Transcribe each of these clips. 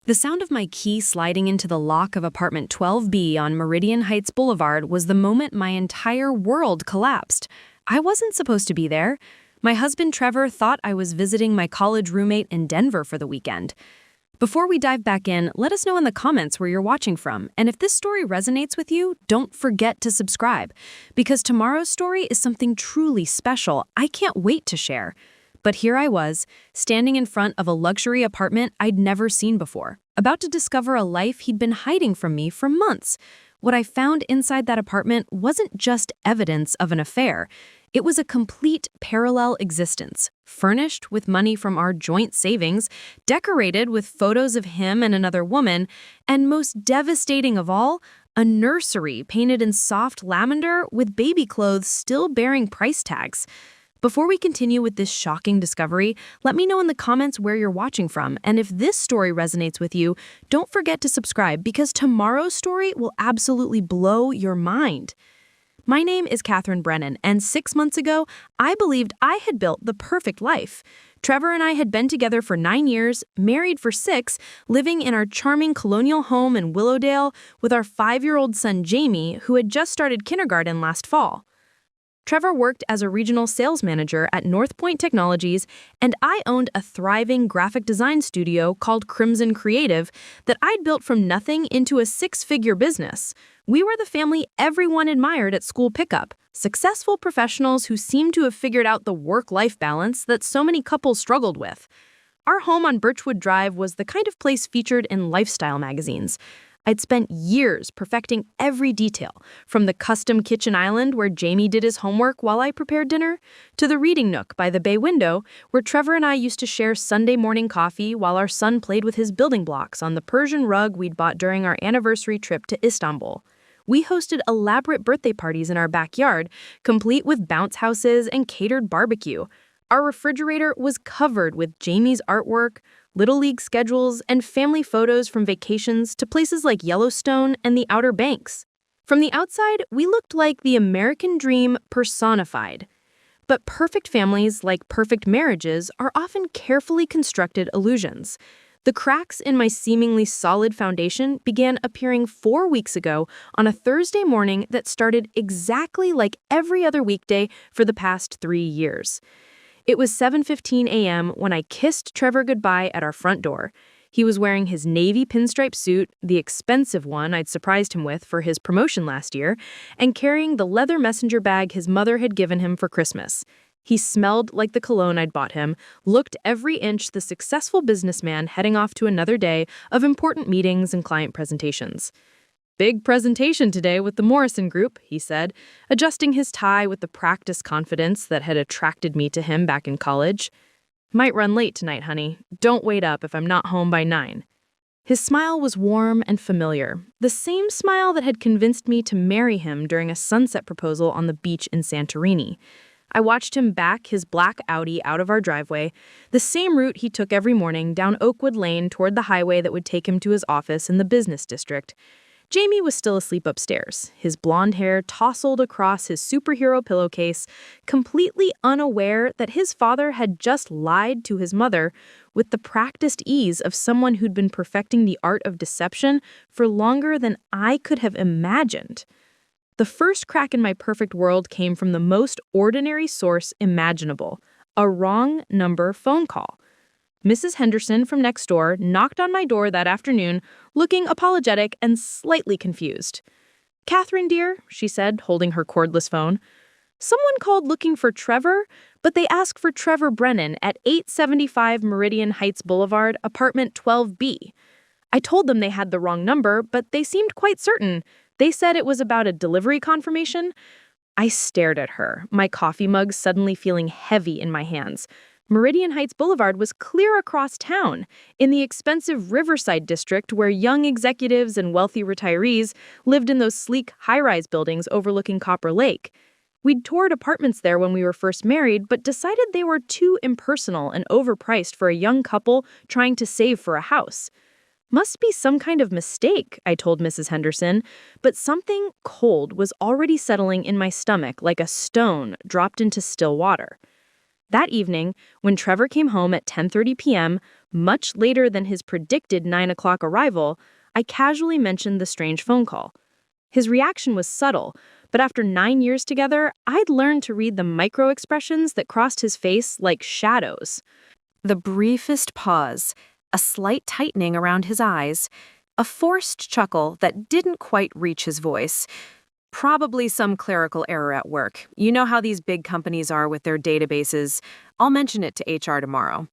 The sound of my key sliding into the lock of apartment 12B on Meridian Heights Boulevard was the moment my entire world collapsed. I wasn't supposed to be there. My husband Trevor thought I was visiting my college roommate in Denver for the weekend. Before we dive back in, let us know in the comments where you're watching from, and if this story resonates with you, don't forget to subscribe, because tomorrow's story is something truly special I can't wait to share. But here I was, standing in front of a luxury apartment I'd never seen before, about to discover a life he'd been hiding from me for months. What I found inside that apartment wasn't just evidence of an affair. It was a complete parallel existence, furnished with money from our joint savings, decorated with photos of him and another woman, and most devastating of all, a nursery painted in soft lavender with baby clothes still bearing price tags. Before we continue with this shocking discovery, let me know in the comments where you're watching from, and if this story resonates with you, don't forget to subscribe because tomorrow's story will absolutely blow your mind. My name is Catherine Brennan, and 6 months ago, I believed I had built the perfect life. Trevor and I had been together for 9 years, married for 6, living in our charming colonial home in Willowdale with our 5-year-old son Jamie, who had just started kindergarten last fall. Trevor worked as a regional sales manager at North Point Technologies, and I owned a thriving graphic design studio called Crimson Creative that I'd built from nothing into a 6-figure business. We were the family everyone admired at school pickup, successful professionals who seemed to have figured out the work-life balance that so many couples struggled with. Our home on Birchwood Drive was the kind of place featured in lifestyle magazines. I'd spent years perfecting every detail, from the custom kitchen island where Jamie did his homework while I prepared dinner, to the reading nook by the bay window where Trevor and I used to share Sunday morning coffee while our son played with his building blocks on the Persian rug we'd bought during our anniversary trip to Istanbul. We hosted elaborate birthday parties in our backyard, complete with bounce houses and catered barbecue. Our refrigerator was covered with Jamie's artwork, Little League schedules, and family photos from vacations to places like Yellowstone and the Outer Banks. From the outside, we looked like the American dream personified. But perfect families, like perfect marriages, are often carefully constructed illusions. The cracks in my seemingly solid foundation began appearing 4 weeks ago on a Thursday morning that started exactly like every other weekday for the past 3 years. It was 7:15 a.m. when I kissed Trevor goodbye at our front door. He was wearing his navy pinstripe suit, the expensive one I'd surprised him with for his promotion last year, and carrying the leather messenger bag his mother had given him for Christmas. He smelled like the cologne I'd bought him, looked every inch the successful businessman heading off to another day of important meetings and client presentations. "Big presentation today with the Morrison Group," he said, adjusting his tie with the practiced confidence that had attracted me to him back in college. "Might run late tonight, honey. Don't wait up if I'm not home by 9. His smile was warm and familiar, the same smile that had convinced me to marry him during a sunset proposal on the beach in Santorini. I watched him back his black Audi out of our driveway, the same route he took every morning down Oakwood Lane toward the highway that would take him to his office in the business district. Jamie was still asleep upstairs, his blonde hair tousled across his superhero pillowcase, completely unaware that his father had just lied to his mother with the practiced ease of someone who'd been perfecting the art of deception for longer than I could have imagined. The first crack in my perfect world came from the most ordinary source imaginable, a wrong number phone call. Mrs. Henderson from next door knocked on my door that afternoon, looking apologetic and slightly confused. "Catherine, dear," she said, holding her cordless phone, "someone called looking for Trevor, but they asked for Trevor Brennan at 875 Meridian Heights Boulevard, apartment 12B. I told them they had the wrong number, but they seemed quite certain. They said it was about a delivery confirmation." I stared at her, my coffee mug suddenly feeling heavy in my hands. Meridian Heights Boulevard was clear across town, in the expensive Riverside district where young executives and wealthy retirees lived in those sleek high-rise buildings overlooking Copper Lake. We'd toured apartments there when we were first married, but decided they were too impersonal and overpriced for a young couple trying to save for a house. "Must be some kind of mistake," I told Mrs. Henderson, but something cold was already settling in my stomach like a stone dropped into still water. That evening, when Trevor came home at 10:30 p.m., much later than his predicted 9 o'clock arrival, I casually mentioned the strange phone call. His reaction was subtle, but after 9 years together, I'd learned to read the micro expressions that crossed his face like shadows. The briefest pause, a slight tightening around his eyes, a forced chuckle that didn't quite reach his voice. Probably some clerical error at work. You know how these big companies are with their databases. I'll mention it to HR tomorrow.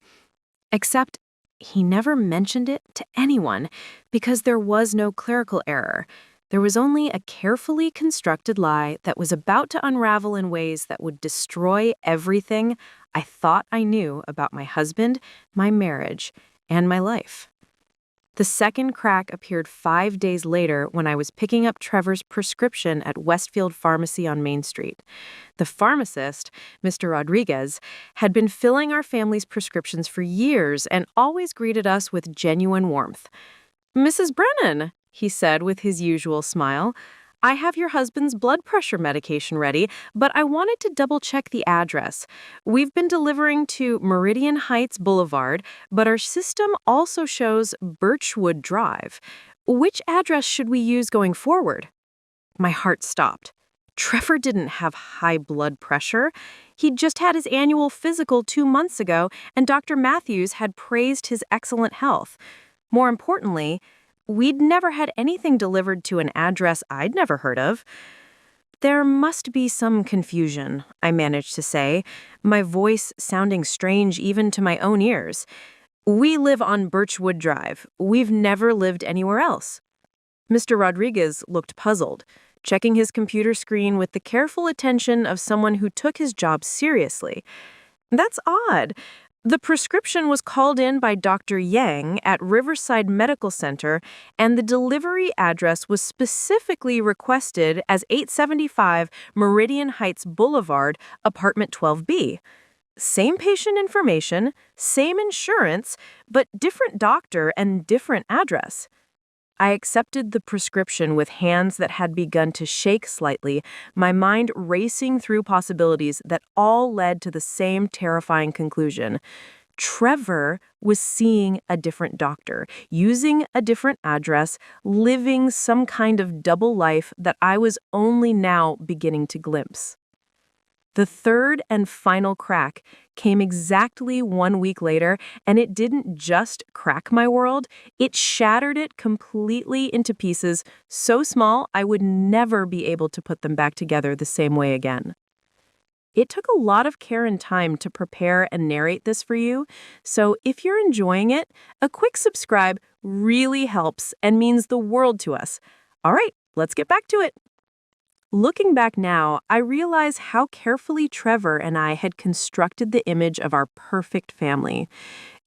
Except he never mentioned it to anyone because there was no clerical error. There was only a carefully constructed lie that was about to unravel in ways that would destroy everything I thought I knew about my husband, my marriage, and my life. The second crack appeared 5 days later when I was picking up Trevor's prescription at Westfield Pharmacy on Main Street. The pharmacist, Mr. Rodriguez, had been filling our family's prescriptions for years and always greeted us with genuine warmth. "Mrs. Brennan," he said with his usual smile, "I have your husband's blood pressure medication ready, but I wanted to double-check the address. We've been delivering to Meridian Heights Boulevard, but our system also shows Birchwood Drive. Which address should we use going forward?" My heart stopped. Trevor didn't have high blood pressure. He'd just had his annual physical 2 months ago, and Dr. Matthews had praised his excellent health. More importantly, we'd never had anything delivered to an address I'd never heard of. "There must be some confusion," I managed to say, my voice sounding strange even to my own ears. "We live on Birchwood Drive. We've never lived anywhere else." Mr. Rodriguez looked puzzled, checking his computer screen with the careful attention of someone who took his job seriously. "That's odd. The prescription was called in by Dr. Yang at Riverside Medical Center, and the delivery address was specifically requested as 875 Meridian Heights Boulevard, apartment 12B. Same patient information, same insurance, but different doctor and different address." I accepted the prescription with hands that had begun to shake slightly, my mind racing through possibilities that all led to the same terrifying conclusion. Trevor was seeing a different doctor, using a different address, living some kind of double life that I was only now beginning to glimpse. The third and final crack came exactly 1 week later, and it didn't just crack my world, it shattered it completely into pieces so small I would never be able to put them back together the same way again. It took a lot of care and time to prepare and narrate this for you, so if you're enjoying it, a quick subscribe really helps and means the world to us. All right, let's get back to it. Looking back now, I realize how carefully Trevor and I had constructed the image of our perfect family.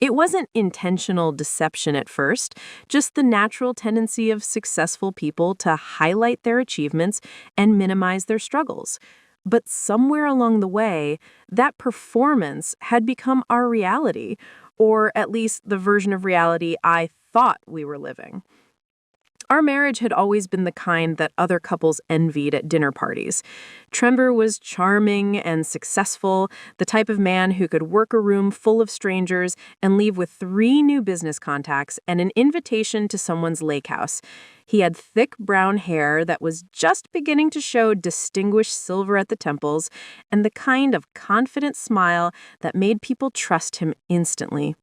It wasn't intentional deception at first, just the natural tendency of successful people to highlight their achievements and minimize their struggles. But somewhere along the way, that performance had become our reality, or at least the version of reality I thought we were living. Our marriage had always been the kind that other couples envied at dinner parties. Trevor was charming and successful, the type of man who could work a room full of strangers and leave with 3 new business contacts and an invitation to someone's lake house. He had thick brown hair that was just beginning to show distinguished silver at the temples, and the kind of confident smile that made people trust him instantly.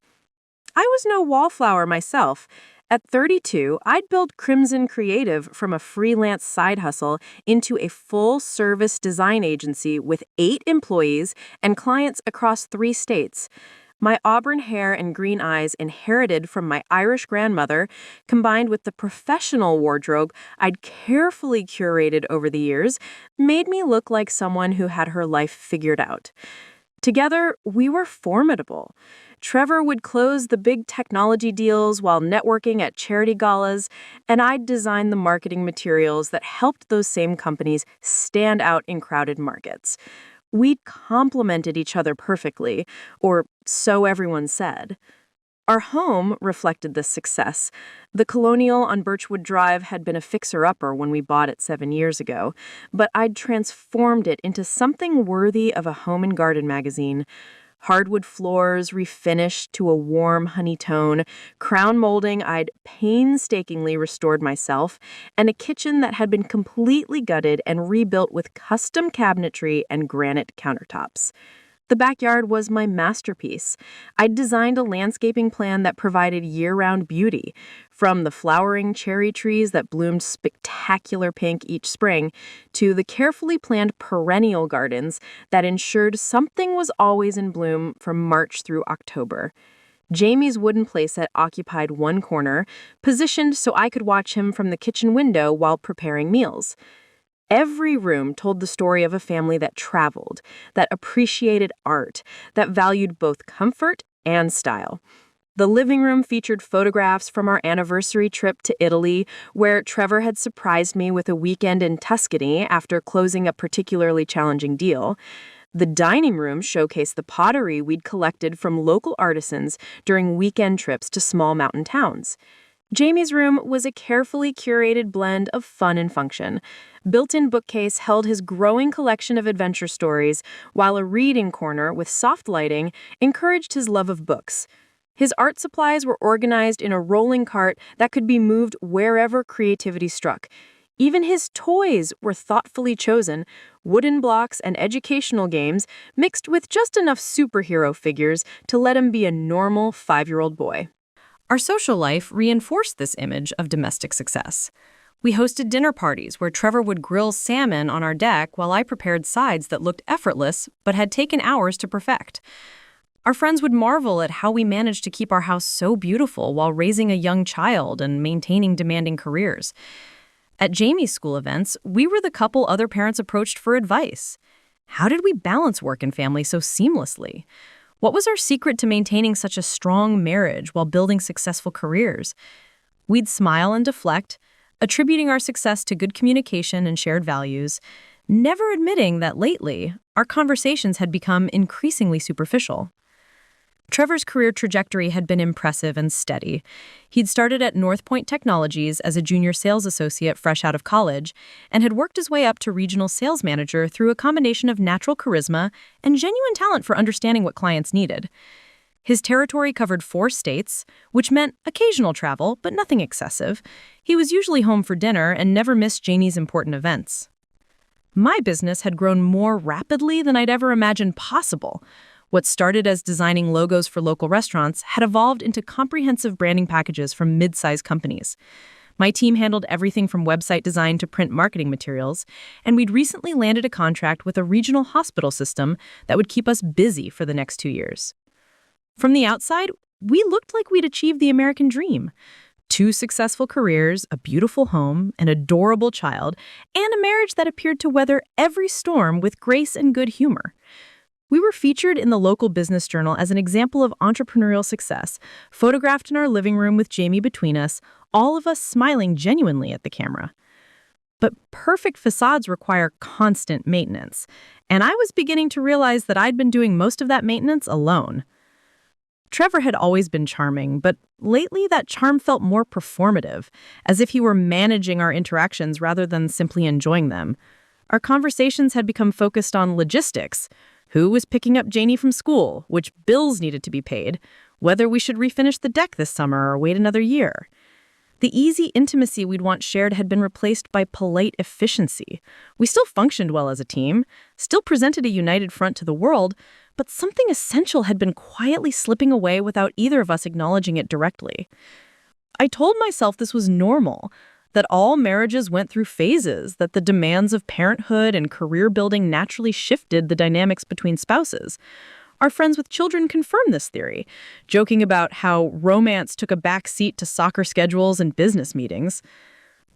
I was no wallflower myself. At 32, I'd built Crimson Creative from a freelance side hustle into a full-service design agency with 8 employees and clients across 3 states. My auburn hair and green eyes inherited from my Irish grandmother, combined with the professional wardrobe I'd carefully curated over the years, made me look like someone who had her life figured out. Together, we were formidable. Trevor would close the big technology deals while networking at charity galas, and I'd design the marketing materials that helped those same companies stand out in crowded markets. We'd complemented each other perfectly, or so everyone said. Our home reflected this success. The Colonial on Birchwood Drive had been a fixer-upper when we bought it 7 years ago, but I'd transformed it into something worthy of a home and garden magazine. Hardwood floors refinished to a warm honey tone, crown molding I'd painstakingly restored myself, and a kitchen that had been completely gutted and rebuilt with custom cabinetry and granite countertops. The backyard was my masterpiece. I'd designed a landscaping plan that provided year-round beauty, from the flowering cherry trees that bloomed spectacular pink each spring to the carefully planned perennial gardens that ensured something was always in bloom from March through October. Jamie's wooden playset occupied one corner, positioned so I could watch him from the kitchen window while preparing meals. Every room told the story of a family that traveled, that appreciated art, that valued both comfort and style. The living room featured photographs from our anniversary trip to Italy, where Trevor had surprised me with a weekend in Tuscany after closing a particularly challenging deal. The dining room showcased the pottery we'd collected from local artisans during weekend trips to small mountain towns. Jamie's room was a carefully curated blend of fun and function. Built-in bookcase held his growing collection of adventure stories, while a reading corner with soft lighting encouraged his love of books. His art supplies were organized in a rolling cart that could be moved wherever creativity struck. Even his toys were thoughtfully chosen, wooden blocks and educational games mixed with just enough superhero figures to let him be a normal 5-year-old boy. Our social life reinforced this image of domestic success. We hosted dinner parties where Trevor would grill salmon on our deck while I prepared sides that looked effortless but had taken hours to perfect. Our friends would marvel at how we managed to keep our house so beautiful while raising a young child and maintaining demanding careers. At Jamie's school events, we were the couple other parents approached for advice. How did we balance work and family so seamlessly? What was our secret to maintaining such a strong marriage while building successful careers? We'd smile and deflect, attributing our success to good communication and shared values, never admitting that lately, our conversations had become increasingly superficial. Trevor's career trajectory had been impressive and steady. He'd started at North Point Technologies as a junior sales associate fresh out of college and had worked his way up to regional sales manager through a combination of natural charisma and genuine talent for understanding what clients needed. His territory covered 4 states, which meant occasional travel, but nothing excessive. He was usually home for dinner and never missed Janie's important events. My business had grown more rapidly than I'd ever imagined possible. What started as designing logos for local restaurants had evolved into comprehensive branding packages from mid-sized companies. My team handled everything from website design to print marketing materials, and we'd recently landed a contract with a regional hospital system that would keep us busy for the next 2 years. From the outside, we looked like we'd achieved the American dream. 2 successful careers, a beautiful home, an adorable child, and a marriage that appeared to weather every storm with grace and good humor. We were featured in the local business journal as an example of entrepreneurial success, photographed in our living room with Jamie between us, all of us smiling genuinely at the camera. But perfect facades require constant maintenance, and I was beginning to realize that I'd been doing most of that maintenance alone. Trevor had always been charming, but lately that charm felt more performative, as if he were managing our interactions rather than simply enjoying them. Our conversations had become focused on logistics. Who was picking up Janie from school, which bills needed to be paid, whether we should refinish the deck this summer or wait another year. The easy intimacy we'd once shared had been replaced by polite efficiency. We still functioned well as a team, still presented a united front to the world, but something essential had been quietly slipping away without either of us acknowledging it directly. I told myself this was normal, that all marriages went through phases, that the demands of parenthood and career building naturally shifted the dynamics between spouses. Our friends with children confirmed this theory, joking about how romance took a back seat to soccer schedules and business meetings.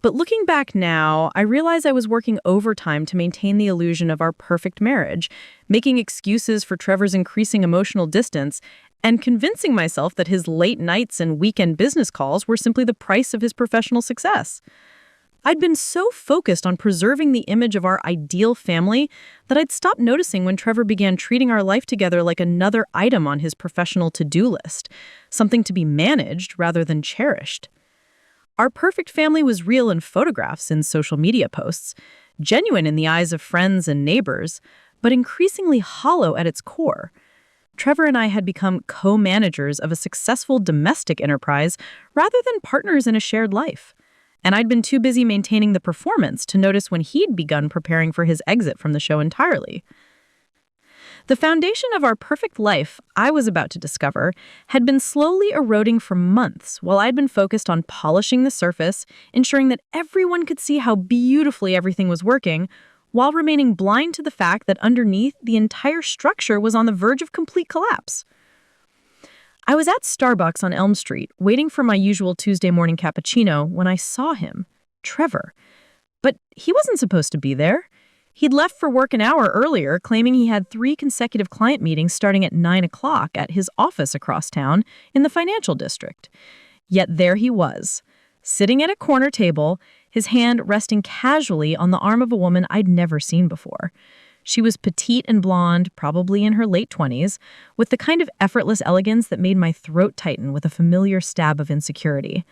But looking back now, I realize I was working overtime to maintain the illusion of our perfect marriage, making excuses for Trevor's increasing emotional distance, and convincing myself that his late nights and weekend business calls were simply the price of his professional success. I'd been so focused on preserving the image of our ideal family that I'd stopped noticing when Trevor began treating our life together like another item on his professional to-do list, something to be managed rather than cherished. Our perfect family was real in photographs and social media posts, genuine in the eyes of friends and neighbors, but increasingly hollow at its core. Trevor and I had become co-managers of a successful domestic enterprise rather than partners in a shared life. And I'd been too busy maintaining the performance to notice when he'd begun preparing for his exit from the show entirely. The foundation of our perfect life, I was about to discover, had been slowly eroding for months while I'd been focused on polishing the surface, ensuring that everyone could see how beautifully everything was working, while remaining blind to the fact that underneath, the entire structure was on the verge of complete collapse. I was at Starbucks on Elm Street, waiting for my usual Tuesday morning cappuccino, when I saw him, Trevor. But he wasn't supposed to be there. He'd left for work an hour earlier, claiming he had 3 consecutive client meetings starting at 9 o'clock at his office across town in the financial district. Yet there he was, sitting at a corner table, his hand resting casually on the arm of a woman I'd never seen before. She was petite and blonde, probably in her late 20s, with the kind of effortless elegance that made my throat tighten with a familiar stab of insecurity.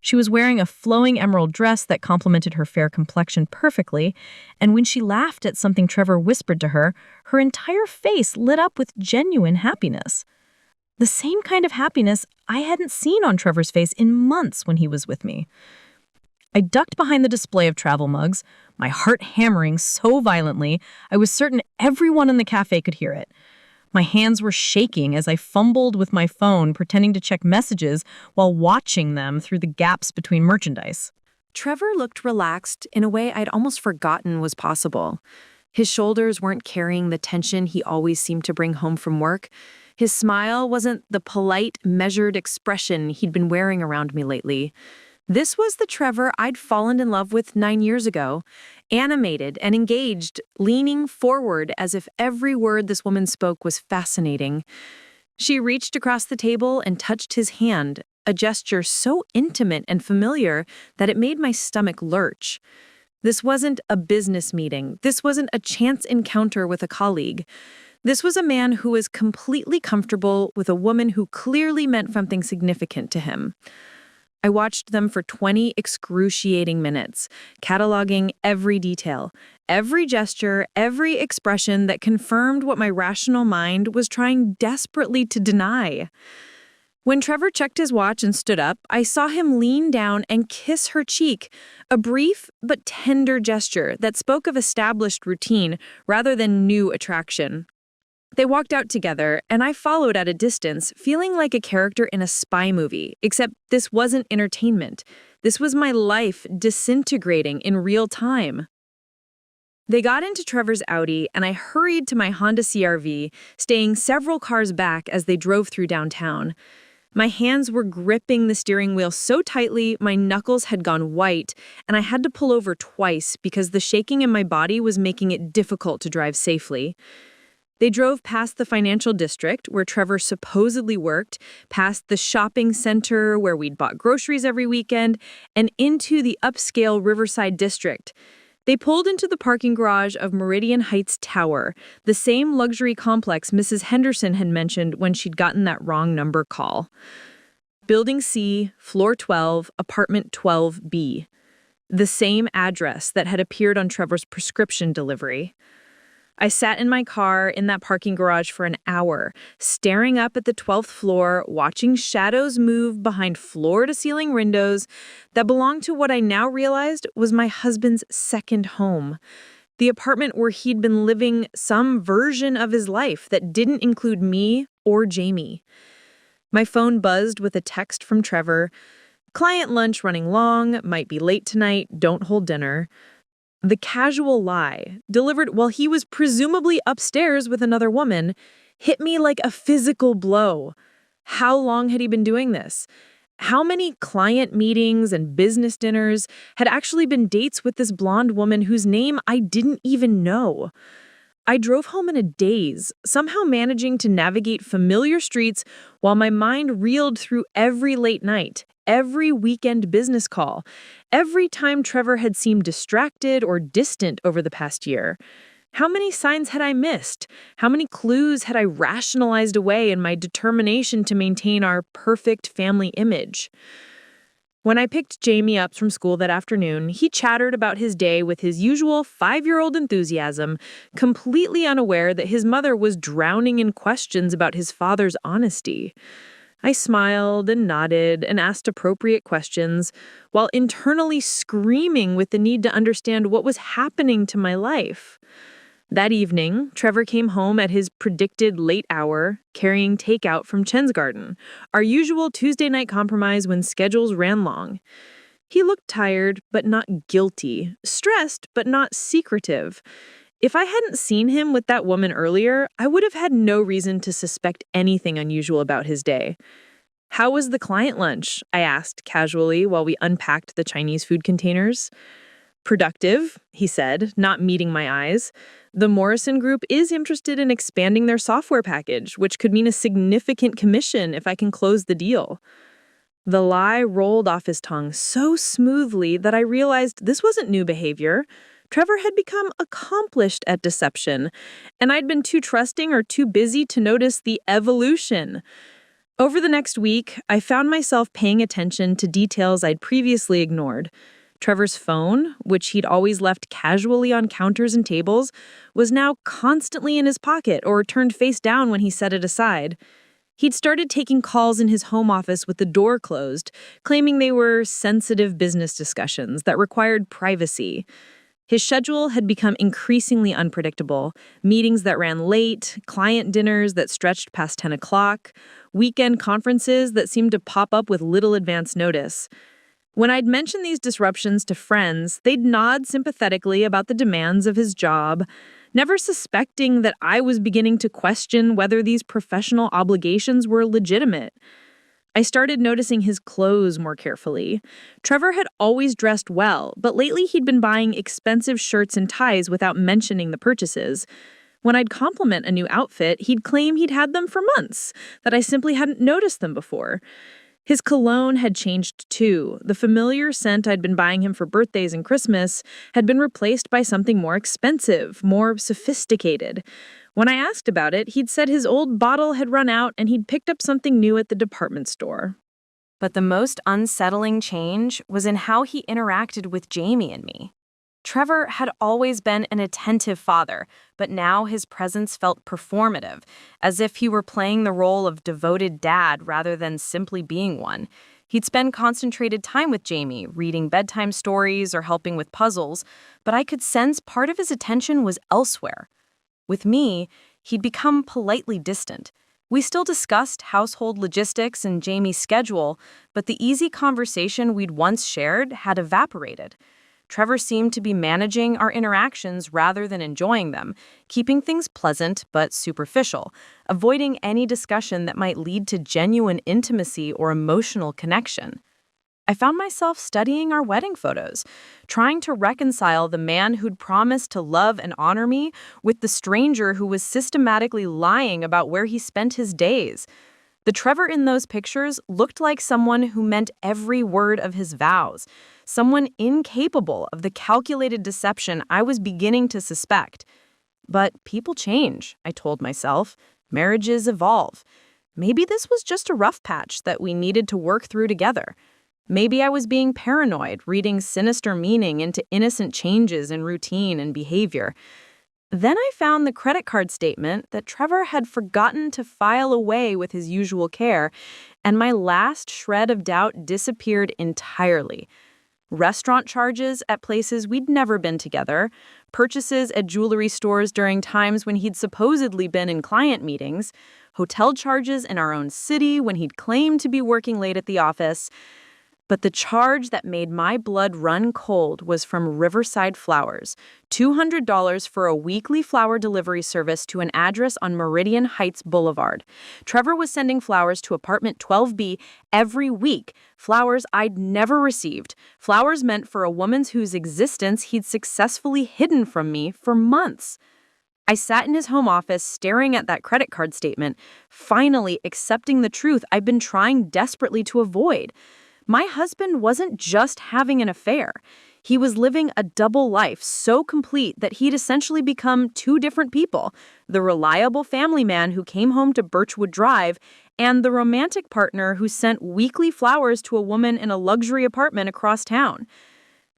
She was wearing a flowing emerald dress that complemented her fair complexion perfectly, and when she laughed at something Trevor whispered to her, her entire face lit up with genuine happiness. The same kind of happiness I hadn't seen on Trevor's face in months when he was with me. I ducked behind the display of travel mugs, my heart hammering so violently I was certain everyone in the cafe could hear it. My hands were shaking as I fumbled with my phone, pretending to check messages while watching them through the gaps between merchandise. Trevor looked relaxed in a way I'd almost forgotten was possible. His shoulders weren't carrying the tension he always seemed to bring home from work. His smile wasn't the polite, measured expression he'd been wearing around me lately. This was the Trevor I'd fallen in love with 9 years ago, animated and engaged, leaning forward as if every word this woman spoke was fascinating. She reached across the table and touched his hand, a gesture so intimate and familiar that it made my stomach lurch. This wasn't a business meeting. This wasn't a chance encounter with a colleague. This was a man who was completely comfortable with a woman who clearly meant something significant to him. I watched them for 20 excruciating minutes, cataloging every detail, every gesture, every expression that confirmed what my rational mind was trying desperately to deny. When Trevor checked his watch and stood up, I saw him lean down and kiss her cheek, a brief but tender gesture that spoke of established routine rather than new attraction. They walked out together, and I followed at a distance, feeling like a character in a spy movie, except this wasn't entertainment. This was my life disintegrating in real time. They got into Trevor's Audi, and I hurried to my Honda CR-V, staying several cars back as they drove through downtown. My hands were gripping the steering wheel so tightly my knuckles had gone white, and I had to pull over twice because the shaking in my body was making it difficult to drive safely. They drove past the financial district, where Trevor supposedly worked, past the shopping center where we'd bought groceries every weekend, and into the upscale Riverside district. They pulled into the parking garage of Meridian Heights Tower, the same luxury complex Mrs. Henderson had mentioned when she'd gotten that wrong number call. Building C, floor 12, apartment 12B. The same address that had appeared on Trevor's prescription delivery. I sat in my car in that parking garage for an hour, staring up at the 12th floor, watching shadows move behind floor-to-ceiling windows that belonged to what I now realized was my husband's second home. The apartment where he'd been living some version of his life that didn't include me or Jamie. My phone buzzed with a text from Trevor. "Client lunch running long, might be late tonight, don't hold dinner." The casual lie, delivered while he was presumably upstairs with another woman, hit me like a physical blow. How long had he been doing this? How many client meetings and business dinners had actually been dates with this blonde woman whose name I didn't even know? I drove home in a daze, somehow managing to navigate familiar streets while my mind reeled through every late night, every weekend business call, every time Trevor had seemed distracted or distant over the past year. How many signs had I missed? How many clues had I rationalized away in my determination to maintain our perfect family image? When I picked Jamie up from school that afternoon, he chattered about his day with his usual 5-year-old enthusiasm, completely unaware that his mother was drowning in questions about his father's honesty. I smiled and nodded and asked appropriate questions, while internally screaming with the need to understand what was happening to my life. That evening, Trevor came home at his predicted late hour, carrying takeout from Chen's Garden, our usual Tuesday night compromise when schedules ran long. He looked tired, but not guilty, stressed, but not secretive. If I hadn't seen him with that woman earlier, I would have had no reason to suspect anything unusual about his day. "How was the client lunch?" I asked casually while we unpacked the Chinese food containers. "Productive," he said, not meeting my eyes. "The Morrison Group is interested in expanding their software package, which could mean a significant commission if I can close the deal." The lie rolled off his tongue so smoothly that I realized this wasn't new behavior. Trevor had become accomplished at deception, and I'd been too trusting or too busy to notice the evolution. Over the next week, I found myself paying attention to details I'd previously ignored. Trevor's phone, which he'd always left casually on counters and tables, was now constantly in his pocket or turned face down when he set it aside. He'd started taking calls in his home office with the door closed, claiming they were sensitive business discussions that required privacy. His schedule had become increasingly unpredictable. Meetings that ran late, client dinners that stretched past 10 o'clock, weekend conferences that seemed to pop up with little advance notice. When I'd mention these disruptions to friends, they'd nod sympathetically about the demands of his job, never suspecting that I was beginning to question whether these professional obligations were legitimate. I started noticing his clothes more carefully. Trevor had always dressed well, but lately he'd been buying expensive shirts and ties without mentioning the purchases. When I'd compliment a new outfit, he'd claim he'd had them for months, that I simply hadn't noticed them before. His cologne had changed too. The familiar scent I'd been buying him for birthdays and Christmas had been replaced by something more expensive, more sophisticated. When I asked about it, he'd said his old bottle had run out and he'd picked up something new at the department store. But the most unsettling change was in how he interacted with Jamie and me. Trevor had always been an attentive father, but now his presence felt performative, as if he were playing the role of devoted dad rather than simply being one. He'd spend concentrated time with Jamie, reading bedtime stories or helping with puzzles, but I could sense part of his attention was elsewhere. With me, he'd become politely distant. We still discussed household logistics and Jamie's schedule, but the easy conversation we'd once shared had evaporated. Trevor seemed to be managing our interactions rather than enjoying them, keeping things pleasant but superficial, avoiding any discussion that might lead to genuine intimacy or emotional connection. I found myself studying our wedding photos, trying to reconcile the man who'd promised to love and honor me with the stranger who was systematically lying about where he spent his days. The Trevor in those pictures looked like someone who meant every word of his vows, someone incapable of the calculated deception I was beginning to suspect. But people change, I told myself. Marriages evolve. Maybe this was just a rough patch that we needed to work through together. Maybe I was being paranoid, reading sinister meaning into innocent changes in routine and behavior. Then I found the credit card statement that Trevor had forgotten to file away with his usual care, and my last shred of doubt disappeared entirely. Restaurant charges at places we'd never been together, purchases at jewelry stores during times when he'd supposedly been in client meetings, hotel charges in our own city when he'd claimed to be working late at the office. But the charge that made my blood run cold was from Riverside Flowers, $200 for a weekly flower delivery service to an address on Meridian Heights Boulevard. Trevor was sending flowers to apartment 12B every week, flowers I'd never received, flowers meant for a woman whose existence he'd successfully hidden from me for months. I sat in his home office staring at that credit card statement, finally accepting the truth I'd been trying desperately to avoid. My husband wasn't just having an affair. He was living a double life so complete that he'd essentially become two different people, the reliable family man who came home to Birchwood Drive and the romantic partner who sent weekly flowers to a woman in a luxury apartment across town.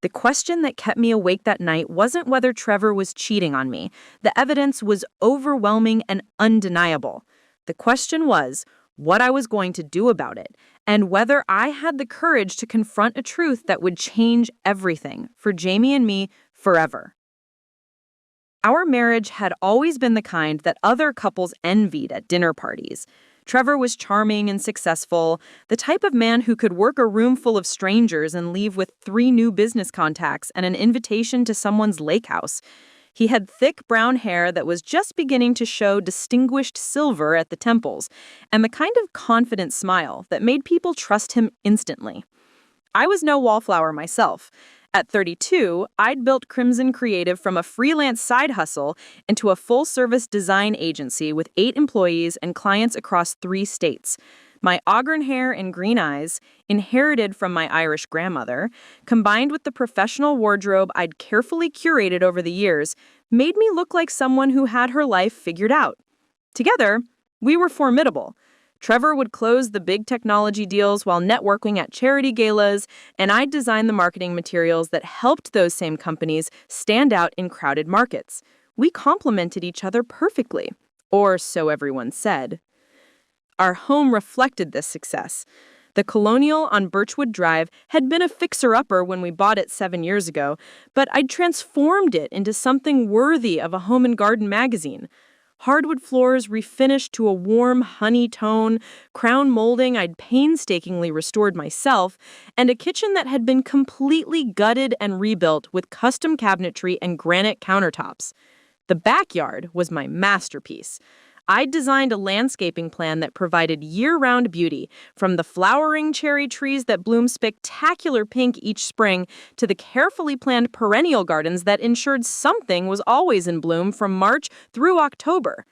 The question that kept me awake that night wasn't whether Trevor was cheating on me. The evidence was overwhelming and undeniable. The question was what I was going to do about it, and whether I had the courage to confront a truth that would change everything for Jamie and me forever. Our marriage had always been the kind that other couples envied at dinner parties. Trevor was charming and successful, the type of man who could work a room full of strangers and leave with 3 new business contacts and an invitation to someone's lake house. He had thick brown hair that was just beginning to show distinguished silver at the temples, and the kind of confident smile that made people trust him instantly. I was no wallflower myself. At 32, I'd built Crimson Creative from a freelance side hustle into a full-service design agency with 8 employees and clients across 3 states. My auburn hair and green eyes, inherited from my Irish grandmother, combined with the professional wardrobe I'd carefully curated over the years, made me look like someone who had her life figured out. Together, we were formidable. Trevor would close the big technology deals while networking at charity galas, and I'd design the marketing materials that helped those same companies stand out in crowded markets. We complemented each other perfectly, or so everyone said. Our home reflected this success. The Colonial on Birchwood Drive had been a fixer-upper when we bought it 7 years ago, but I'd transformed it into something worthy of a home and garden magazine. Hardwood floors refinished to a warm honey tone, crown molding I'd painstakingly restored myself, and a kitchen that had been completely gutted and rebuilt with custom cabinetry and granite countertops. The backyard was my masterpiece. I'd designed a landscaping plan that provided year-round beauty, from the flowering cherry trees that bloom spectacular pink each spring to the carefully planned perennial gardens that ensured something was always in bloom from March through October.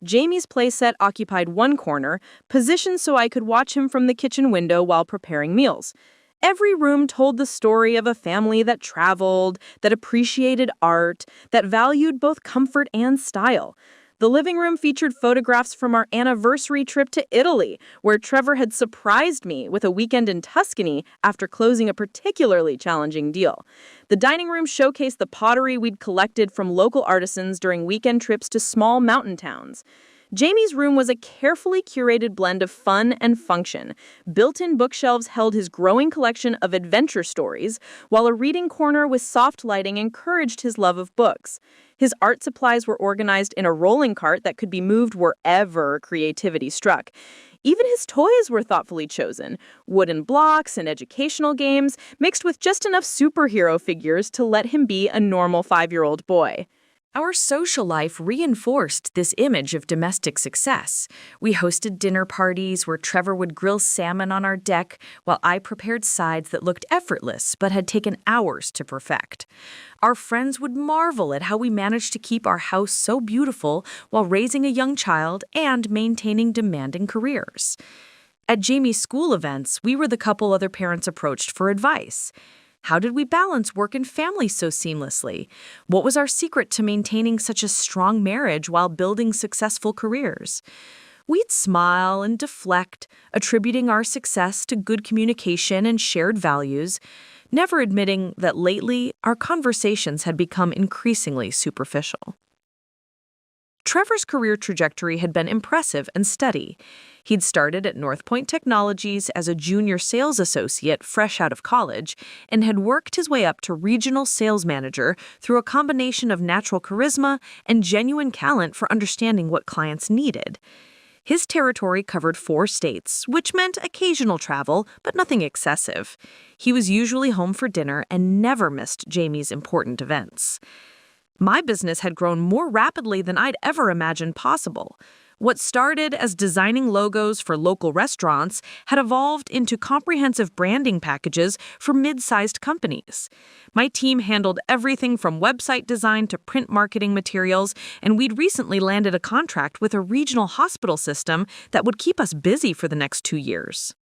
Jamie's playset occupied one corner, positioned so I could watch him from the kitchen window while preparing meals. Every room told the story of a family that traveled, that appreciated art, that valued both comfort and style. The living room featured photographs from our anniversary trip to Italy, where Trevor had surprised me with a weekend in Tuscany after closing a particularly challenging deal. The dining room showcased the pottery we'd collected from local artisans during weekend trips to small mountain towns. Jamie's room was a carefully curated blend of fun and function. Built-in bookshelves held his growing collection of adventure stories, while a reading corner with soft lighting encouraged his love of books. His art supplies were organized in a rolling cart that could be moved wherever creativity struck. Even his toys were thoughtfully chosen, wooden blocks and educational games, mixed with just enough superhero figures to let him be a normal 5-year-old boy. Our social life reinforced this image of domestic success. We hosted dinner parties where Trevor would grill salmon on our deck while I prepared sides that looked effortless but had taken hours to perfect. Our friends would marvel at how we managed to keep our house so beautiful while raising a young child and maintaining demanding careers. At Jamie's school events, we were the couple other parents approached for advice. How did we balance work and family so seamlessly? What was our secret to maintaining such a strong marriage while building successful careers? We'd smile and deflect, attributing our success to good communication and shared values, never admitting that lately our conversations had become increasingly superficial. Trevor's career trajectory had been impressive and steady. He'd started at North Point Technologies as a junior sales associate fresh out of college and had worked his way up to regional sales manager through a combination of natural charisma and genuine talent for understanding what clients needed. His territory covered 4 states, which meant occasional travel, but nothing excessive. He was usually home for dinner and never missed Jamie's important events. My business had grown more rapidly than I'd ever imagined possible. What started as designing logos for local restaurants had evolved into comprehensive branding packages for mid-sized companies. My team handled everything from website design to print marketing materials, and we'd recently landed a contract with a regional hospital system that would keep us busy for the next 2 years.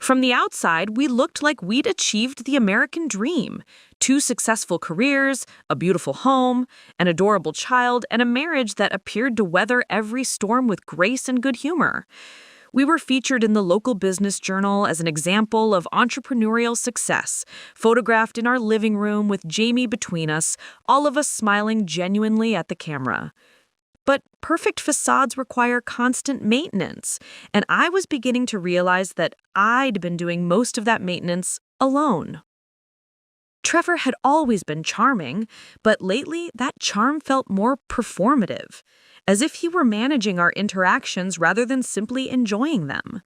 From the outside, we looked like we'd achieved the American dream. 2 successful careers, a beautiful home, an adorable child, and a marriage that appeared to weather every storm with grace and good humor. We were featured in the local business journal as an example of entrepreneurial success, photographed in our living room with Jamie between us, all of us smiling genuinely at the camera. But perfect facades require constant maintenance, and I was beginning to realize that I'd been doing most of that maintenance alone. Trevor had always been charming, but lately that charm felt more performative, as if he were managing our interactions rather than simply enjoying them.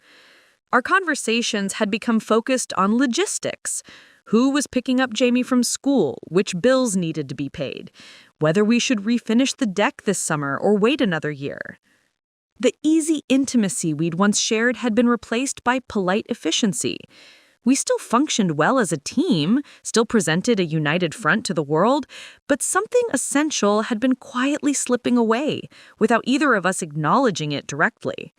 Our conversations had become focused on logistics. Who was picking up Jamie from school? Which bills needed to be paid? Whether we should refinish the deck this summer or wait another year. The easy intimacy we'd once shared had been replaced by polite efficiency. We still functioned well as a team, still presented a united front to the world, but something essential had been quietly slipping away without either of us acknowledging it directly.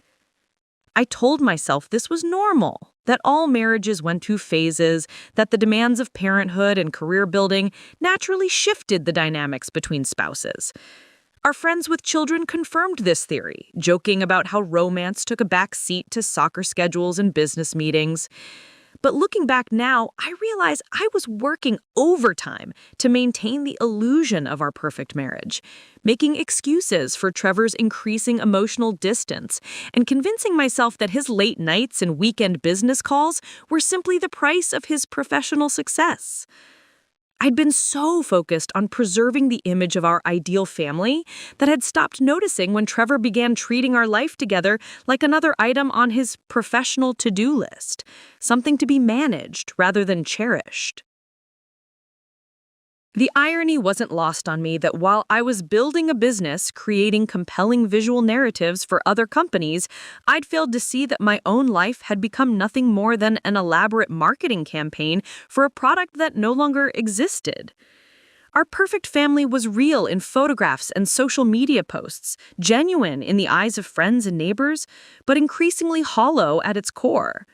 I told myself this was normal, that all marriages went through phases, that the demands of parenthood and career building naturally shifted the dynamics between spouses. Our friends with children confirmed this theory, joking about how romance took a back seat to soccer schedules and business meetings. But looking back now, I realize I was working overtime to maintain the illusion of our perfect marriage, making excuses for Trevor's increasing emotional distance, and convincing myself that his late nights and weekend business calls were simply the price of his professional success. I'd been so focused on preserving the image of our ideal family that I'd stopped noticing when Trevor began treating our life together like another item on his professional to-do list, something to be managed rather than cherished. The irony wasn't lost on me that while I was building a business, creating compelling visual narratives for other companies, I'd failed to see that my own life had become nothing more than an elaborate marketing campaign for a product that no longer existed. Our perfect family was real in photographs and social media posts, genuine in the eyes of friends and neighbors, but increasingly hollow at its core.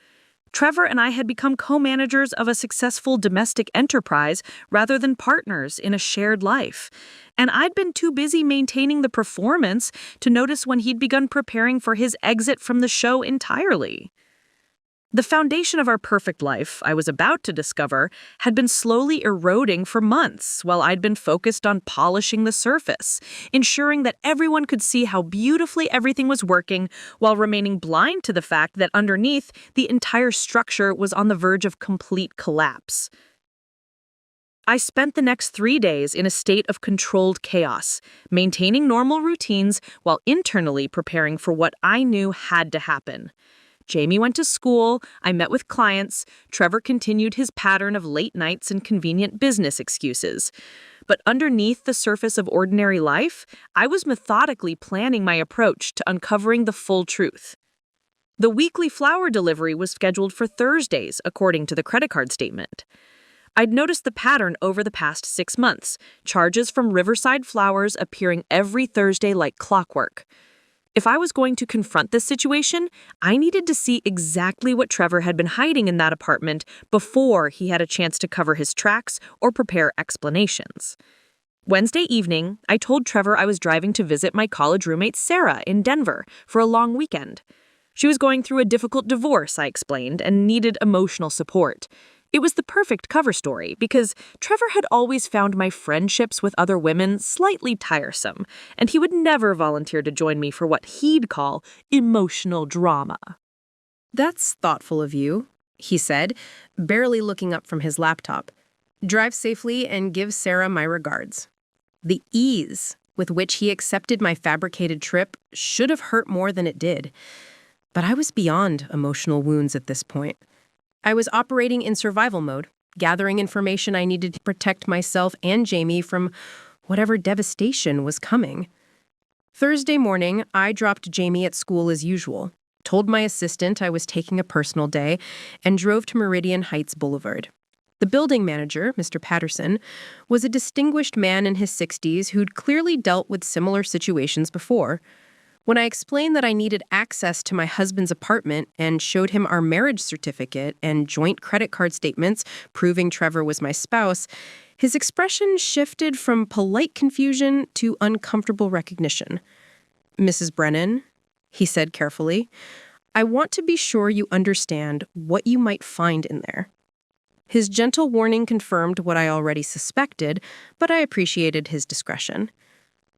Trevor and I had become co-managers of a successful domestic enterprise rather than partners in a shared life. And I'd been too busy maintaining the performance to notice when he'd begun preparing for his exit from the show entirely. The foundation of our perfect life, I was about to discover, had been slowly eroding for months while I'd been focused on polishing the surface, ensuring that everyone could see how beautifully everything was working while remaining blind to the fact that underneath, the entire structure was on the verge of complete collapse. I spent the next 3 days in a state of controlled chaos, maintaining normal routines while internally preparing for what I knew had to happen. Jamie went to school, I met with clients, Trevor continued his pattern of late nights and convenient business excuses. But underneath the surface of ordinary life, I was methodically planning my approach to uncovering the full truth. The weekly flower delivery was scheduled for Thursdays, according to the credit card statement. I'd noticed the pattern over the past 6 months, charges from Riverside Flowers appearing every Thursday like clockwork. If I was going to confront this situation, I needed to see exactly what Trevor had been hiding in that apartment before he had a chance to cover his tracks or prepare explanations. Wednesday evening, I told Trevor I was driving to visit my college roommate Sarah in Denver for a long weekend. She was going through a difficult divorce, I explained, and needed emotional support. It was the perfect cover story because Trevor had always found my friendships with other women slightly tiresome, and he would never volunteer to join me for what he'd call emotional drama. "That's thoughtful of you," he said, barely looking up from his laptop. "Drive safely and give Sarah my regards." The ease with which he accepted my fabricated trip should have hurt more than it did. But I was beyond emotional wounds at this point. I was operating in survival mode, gathering information I needed to protect myself and Jamie from whatever devastation was coming. Thursday morning, I dropped Jamie at school as usual, told my assistant I was taking a personal day, and drove to Meridian Heights Boulevard. The building manager, Mr. Patterson, was a distinguished man in his 60s who'd clearly dealt with similar situations before. When I explained that I needed access to my husband's apartment and showed him our marriage certificate and joint credit card statements proving Trevor was my spouse, his expression shifted from polite confusion to uncomfortable recognition. "Mrs. Brennan," he said carefully, I want to be sure you understand what you might find in there." His gentle warning confirmed what I already suspected, but I appreciated his discretion.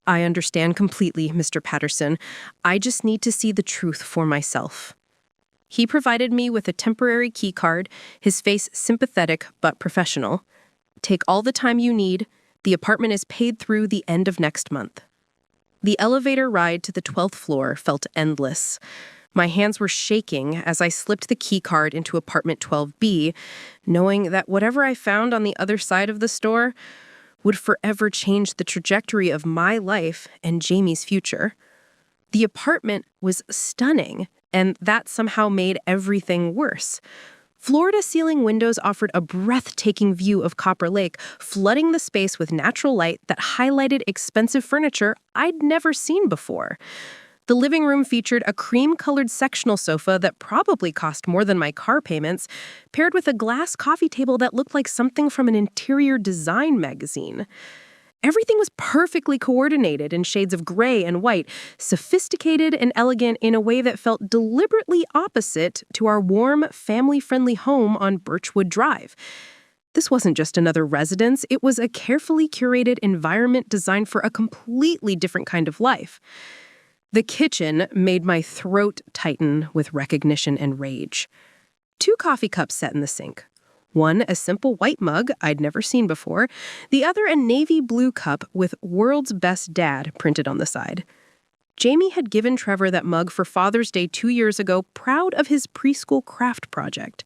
"I understand completely, Mr. Patterson. I just need to see the truth for myself." He provided me with a temporary key card, his face sympathetic but professional. "Take all the time you need. The apartment is paid through the end of next month." The elevator ride to the 12th floor felt endless. My hands were shaking as I slipped the key card into apartment 12B, knowing that whatever I found on the other side of the store would forever change the trajectory of my life and Jamie's future. The apartment was stunning, and that somehow made everything worse. Floor-to-ceiling windows offered a breathtaking view of Copper Lake, flooding the space with natural light that highlighted expensive furniture I'd never seen before. The living room featured a cream-colored sectional sofa that probably cost more than my car payments, paired with a glass coffee table that looked like something from an interior design magazine. Everything was perfectly coordinated in shades of gray and white, sophisticated and elegant in a way that felt deliberately opposite to our warm, family-friendly home on Birchwood Drive. This wasn't just another residence, it was a carefully curated environment designed for a completely different kind of life. The kitchen made my throat tighten with recognition and rage. 2 coffee cups set in the sink. One a simple white mug I'd never seen before, the other a navy blue cup with "World's Best Dad" printed on the side. Jamie had given Trevor that mug for Father's Day 2 years ago, proud of his preschool craft project.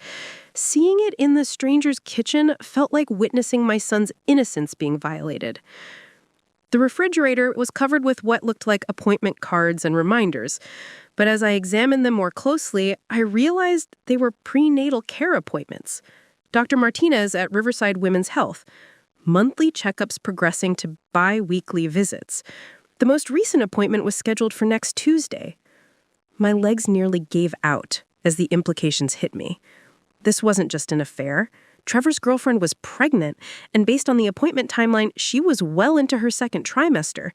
Seeing it in the stranger's kitchen felt like witnessing my son's innocence being violated. The refrigerator was covered with what looked like appointment cards and reminders, but as I examined them more closely, I realized they were prenatal care appointments. Dr. Martinez at Riverside Women's Health. Monthly checkups progressing to bi-weekly visits. The most recent appointment was scheduled for next Tuesday. My legs nearly gave out as the implications hit me. This wasn't just an affair. Trevor's girlfriend was pregnant, and based on the appointment timeline, she was well into her 2nd trimester.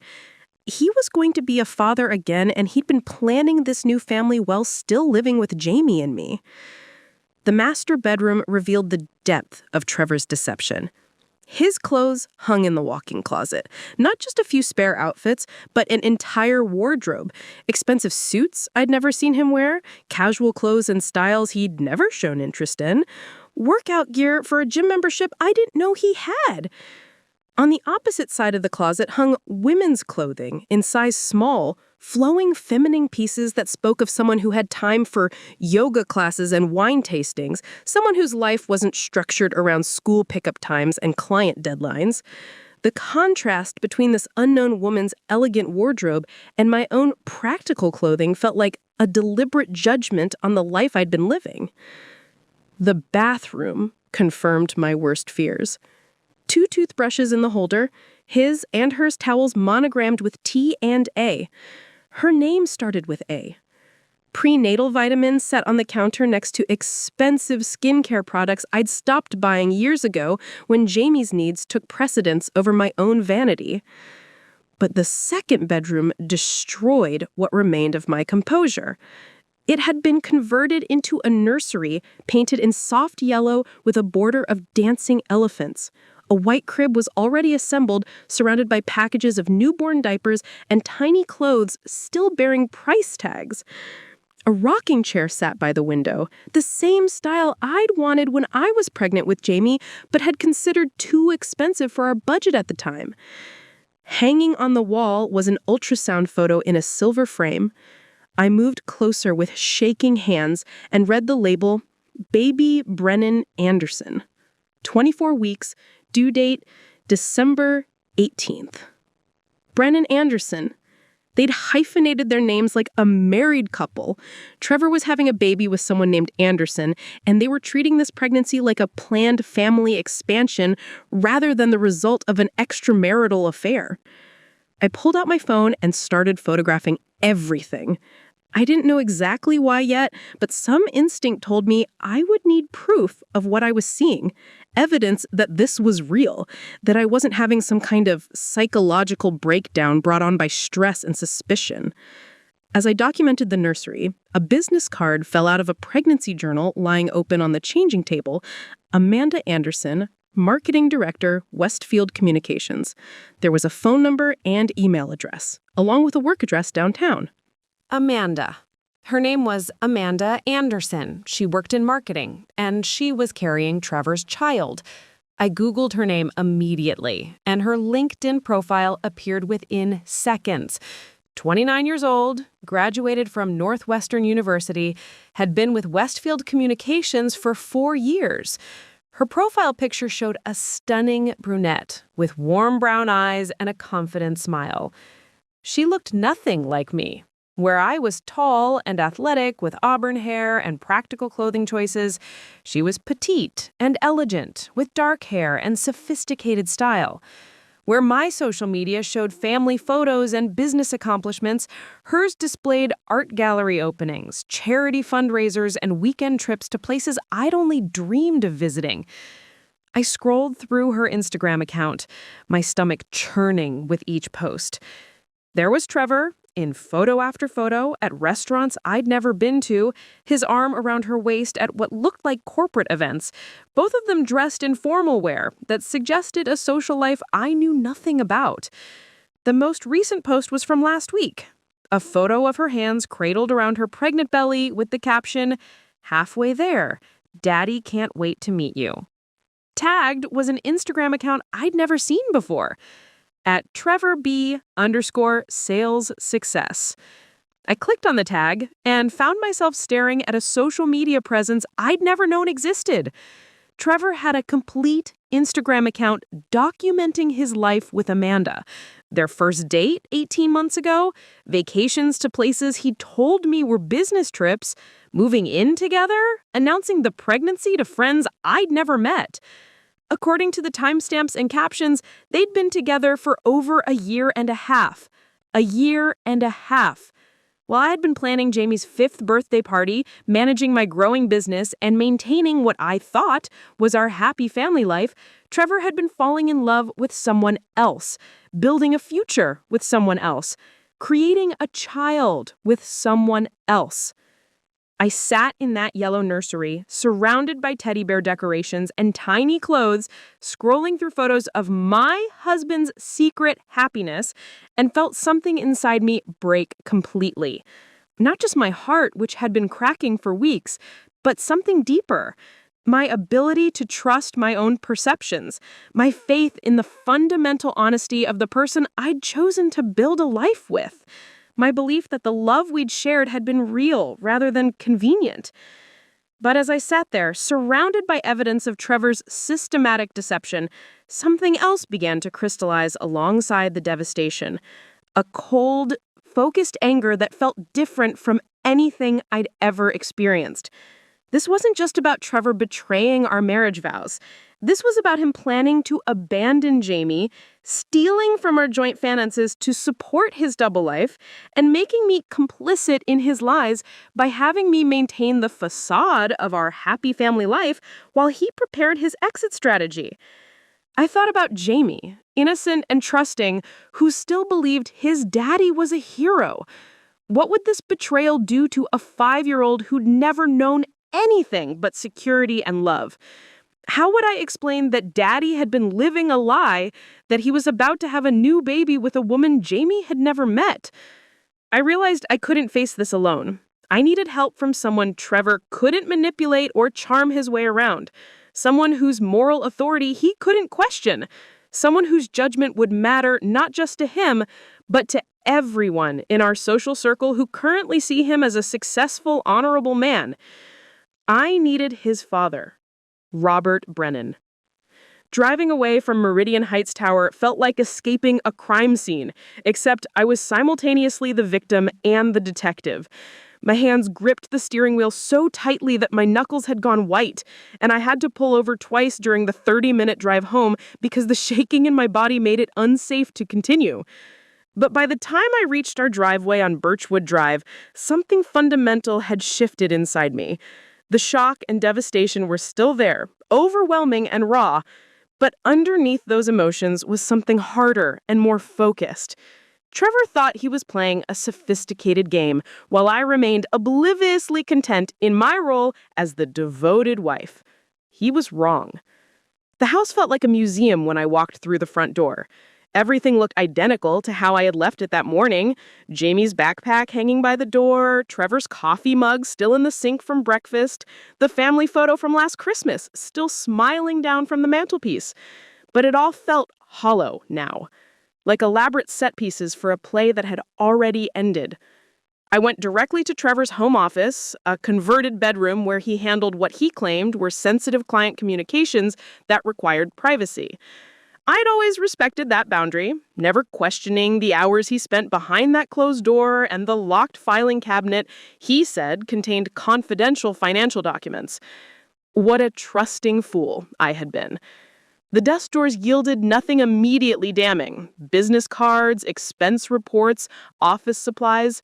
He was going to be a father again, and he'd been planning this new family while still living with Jamie and me. The master bedroom revealed the depth of Trevor's deception. His clothes hung in the walk-in closet. Not just a few spare outfits, but an entire wardrobe. Expensive suits I'd never seen him wear, casual clothes and styles he'd never shown interest in, workout gear for a gym membership I didn't know he had. On the opposite side of the closet hung women's clothing in size small, flowing feminine pieces that spoke of someone who had time for yoga classes and wine tastings, someone whose life wasn't structured around school pickup times and client deadlines. The contrast between this unknown woman's elegant wardrobe and my own practical clothing felt like a deliberate judgment on the life I'd been living. The bathroom confirmed my worst fears. 2 toothbrushes in the holder, his and hers towels monogrammed with T and A. Her name started with A. Prenatal vitamins sat on the counter next to expensive skincare products I'd stopped buying years ago when Jamie's needs took precedence over my own vanity. But the 2nd bedroom destroyed what remained of my composure. It had been converted into a nursery painted in soft yellow with a border of dancing elephants. A white crib was already assembled, surrounded by packages of newborn diapers and tiny clothes still bearing price tags. A rocking chair sat by the window, the same style I'd wanted when I was pregnant with Jamie, but had considered too expensive for our budget at the time. Hanging on the wall was an ultrasound photo in a silver frame. I moved closer with shaking hands and read the label, Baby Brennan Anderson. 24 weeks, due date December 18th. Brennan Anderson. They'd hyphenated their names like a married couple. Trevor was having a baby with someone named Anderson, and they were treating this pregnancy like a planned family expansion rather than the result of an extramarital affair. I pulled out my phone and started photographing everything. I didn't know exactly why yet, but some instinct told me I would need proof of what I was seeing, evidence that this was real, that I wasn't having some kind of psychological breakdown brought on by stress and suspicion. As I documented the nursery, a business card fell out of a pregnancy journal lying open on the changing table. Amanda Anderson, Marketing Director, Westfield Communications. There was a phone number and email address, along with a work address downtown. Amanda. Her name was Amanda Anderson. She worked in marketing, and she was carrying Trevor's child. I Googled her name immediately, and her LinkedIn profile appeared within seconds. 29 years old, graduated from Northwestern University, had been with Westfield Communications for 4 years. Her profile picture showed a stunning brunette with warm brown eyes and a confident smile. She looked nothing like me. Where I was tall and athletic with auburn hair and practical clothing choices, she was petite and elegant with dark hair and sophisticated style. Where my social media showed family photos and business accomplishments, hers displayed art gallery openings, charity fundraisers, and weekend trips to places I'd only dreamed of visiting. I scrolled through her Instagram account, my stomach churning with each post. There was Trevor, in photo after photo at restaurants I'd never been to, his arm around her waist at what looked like corporate events, both of them dressed in formal wear that suggested a social life I knew nothing about. The most recent post was from last week, a photo of her hands cradled around her pregnant belly with the caption, "Halfway there, Daddy can't wait to meet you." Tagged was an Instagram account I'd never seen before, at TrevorB_sales success. I clicked on the tag and found myself staring at a social media presence I'd never known existed. Trevor had a complete Instagram account documenting his life with Amanda. Their first date 18 months ago, vacations to places he told me were business trips, moving in together, announcing the pregnancy to friends I'd never met. According to the timestamps and captions, they'd been together for over a year and a half. A year and a half. While I had been planning Jamie's 5th birthday party, managing my growing business, and maintaining what I thought was our happy family life, Trevor had been falling in love with someone else, building a future with someone else, creating a child with someone else. I sat in that yellow nursery, surrounded by teddy bear decorations and tiny clothes, scrolling through photos of my husband's secret happiness, and felt something inside me break completely. Not just my heart, which had been cracking for weeks, but something deeper. My ability to trust my own perceptions, my faith in the fundamental honesty of the person I'd chosen to build a life with. My belief that the love we'd shared had been real rather than convenient. But as I sat there, surrounded by evidence of Trevor's systematic deception, something else began to crystallize alongside the devastation. A cold, focused anger that felt different from anything I'd ever experienced. This wasn't just about Trevor betraying our marriage vows. This was about him planning to abandon Jamie, stealing from our joint finances to support his double life, and making me complicit in his lies by having me maintain the facade of our happy family life while he prepared his exit strategy. I thought about Jamie, innocent and trusting, who still believed his daddy was a hero. What would this betrayal do to a 5-year-old who'd never known anything but security and love? How would I explain that Daddy had been living a lie, that he was about to have a new baby with a woman Jamie had never met? I realized I couldn't face this alone. I needed help from someone Trevor couldn't manipulate or charm his way around. Someone whose moral authority he couldn't question. Someone whose judgment would matter not just to him, but to everyone in our social circle who currently see him as a successful, honorable man. I needed his father, Robert Brennan. Driving away from Meridian Heights Tower felt like escaping a crime scene, except I was simultaneously the victim and the detective. My hands gripped the steering wheel so tightly that my knuckles had gone white, and I had to pull over twice during the 30-minute drive home because the shaking in my body made it unsafe to continue. But by the time I reached our driveway on Birchwood Drive, something fundamental had shifted inside me. The shock and devastation were still there, overwhelming and raw, but underneath those emotions was something harder and more focused. Trevor thought he was playing a sophisticated game, while I remained obliviously content in my role as the devoted wife. He was wrong. The house felt like a museum when I walked through the front door. Everything looked identical to how I had left it that morning. Jamie's backpack hanging by the door, Trevor's coffee mug still in the sink from breakfast, the family photo from last Christmas still smiling down from the mantelpiece. But it all felt hollow now, like elaborate set pieces for a play that had already ended. I went directly to Trevor's home office, a converted bedroom where he handled what he claimed were sensitive client communications that required privacy. I'd always respected that boundary, never questioning the hours he spent behind that closed door and the locked filing cabinet he said contained confidential financial documents. What a trusting fool I had been. The desk drawers yielded nothing immediately damning: business cards, expense reports, office supplies.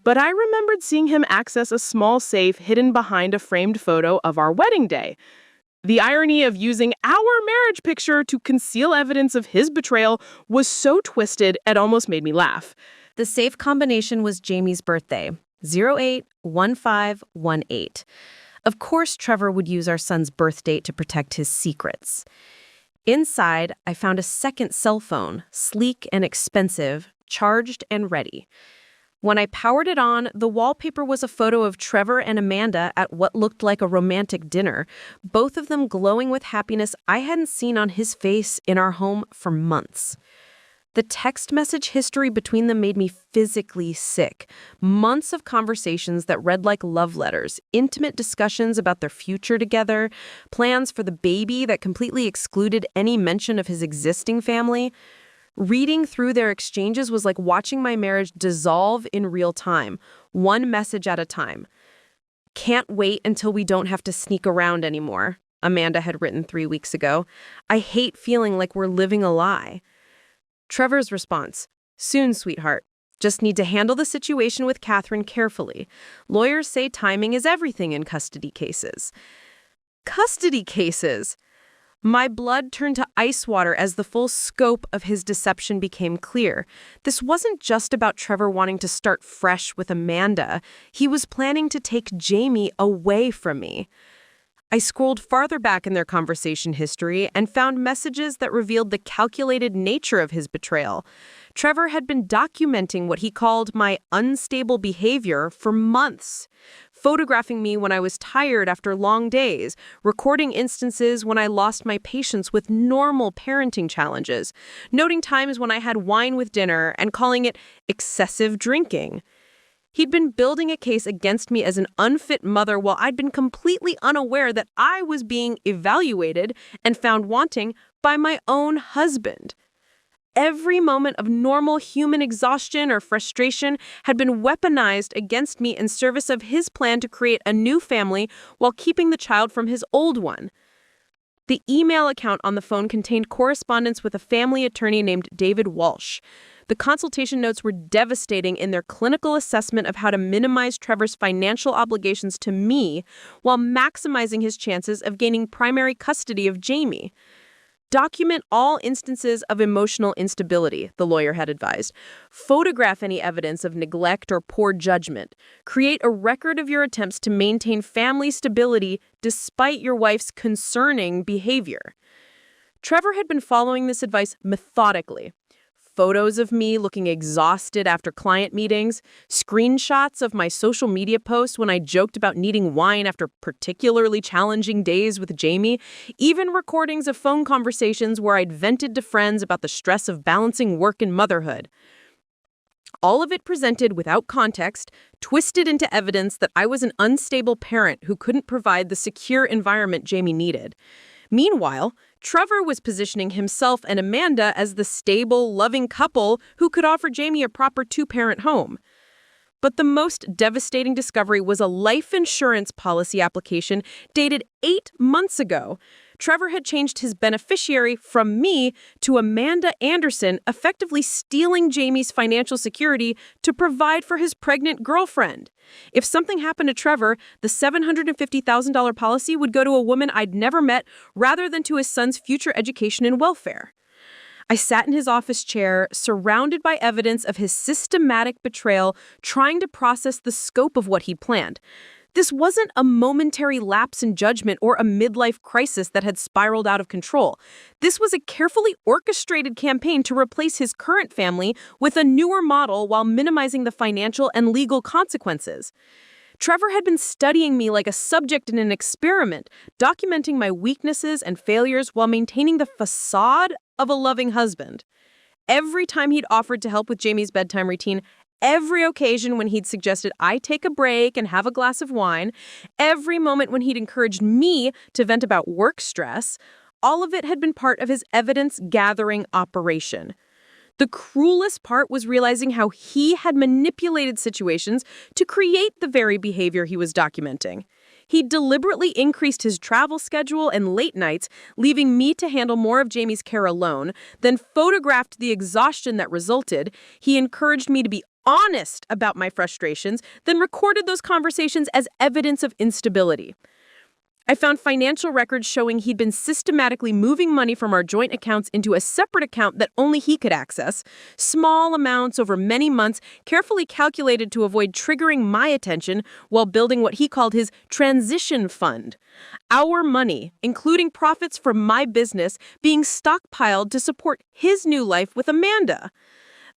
But I remembered seeing him access a small safe hidden behind a framed photo of our wedding day. The irony of using our marriage picture to conceal evidence of his betrayal was so twisted it almost made me laugh. The safe combination was Jamie's birthday, 081518. Of course, Trevor would use our son's birth date to protect his secrets. Inside, I found a second cell phone, sleek and expensive, charged and ready. When I powered it on, the wallpaper was a photo of Trevor and Amanda at what looked like a romantic dinner, both of them glowing with happiness I hadn't seen on his face in our home for months. The text message history between them made me physically sick. Months of conversations that read like love letters, intimate discussions about their future together, plans for the baby that completely excluded any mention of his existing family. Reading through their exchanges was like watching my marriage dissolve in real time, one message at a time. "Can't wait until we don't have to sneak around anymore," Amanda had written 3 weeks ago. "I hate feeling like we're living a lie." Trevor's response: "Soon, sweetheart. Just need to handle the situation with Catherine carefully. Lawyers say timing is everything in custody cases." Custody cases! My blood turned to ice water as the full scope of his deception became clear. This wasn't just about Trevor wanting to start fresh with Amanda. He was planning to take Jamie away from me. I scrolled farther back in their conversation history and found messages that revealed the calculated nature of his betrayal. Trevor had been documenting what he called my unstable behavior for months, photographing me when I was tired after long days, recording instances when I lost my patience with normal parenting challenges, noting times when I had wine with dinner and calling it excessive drinking. He'd been building a case against me as an unfit mother while I'd been completely unaware that I was being evaluated and found wanting by my own husband. Every moment of normal human exhaustion or frustration had been weaponized against me in service of his plan to create a new family while keeping the child from his old one. The email account on the phone contained correspondence with a family attorney named David Walsh. The consultation notes were devastating in their clinical assessment of how to minimize Trevor's financial obligations to me while maximizing his chances of gaining primary custody of Jamie. Document all instances of emotional instability, the lawyer had advised. Photograph any evidence of neglect or poor judgment. Create a record of your attempts to maintain family stability despite your wife's concerning behavior. Trevor had been following this advice methodically. Photos of me looking exhausted after client meetings, screenshots of my social media posts when I joked about needing wine after particularly challenging days with Jamie, even recordings of phone conversations where I'd vented to friends about the stress of balancing work and motherhood. All of it presented without context, twisted into evidence that I was an unstable parent who couldn't provide the secure environment Jamie needed. Meanwhile, Trevor was positioning himself and Amanda as the stable, loving couple who could offer Jamie a proper two-parent home. But the most devastating discovery was a life insurance policy application dated 8 months ago. Trevor had changed his beneficiary from me to Amanda Anderson, effectively stealing Jamie's financial security to provide for his pregnant girlfriend. If something happened to Trevor, the $750,000 policy would go to a woman I'd never met rather than to his son's future education and welfare. I sat in his office chair, surrounded by evidence of his systematic betrayal, trying to process the scope of what he'd planned. This wasn't a momentary lapse in judgment or a midlife crisis that had spiraled out of control. This was a carefully orchestrated campaign to replace his current family with a newer model while minimizing the financial and legal consequences. Trevor had been studying me like a subject in an experiment, documenting my weaknesses and failures while maintaining the facade of a loving husband. Every time he'd offered to help with Jamie's bedtime routine, every occasion when he'd suggested I take a break and have a glass of wine, every moment when he'd encouraged me to vent about work stress, all of it had been part of his evidence-gathering operation. The cruelest part was realizing how he had manipulated situations to create the very behavior he was documenting. He deliberately increased his travel schedule and late nights, leaving me to handle more of Jamie's care alone, then photographed the exhaustion that resulted. He encouraged me to be honest about my frustrations, then recorded those conversations as evidence of instability. I found financial records showing he'd been systematically moving money from our joint accounts into a separate account that only he could access, small amounts over many months, carefully calculated to avoid triggering my attention while building what he called his transition fund. Our money, including profits from my business, being stockpiled to support his new life with Amanda.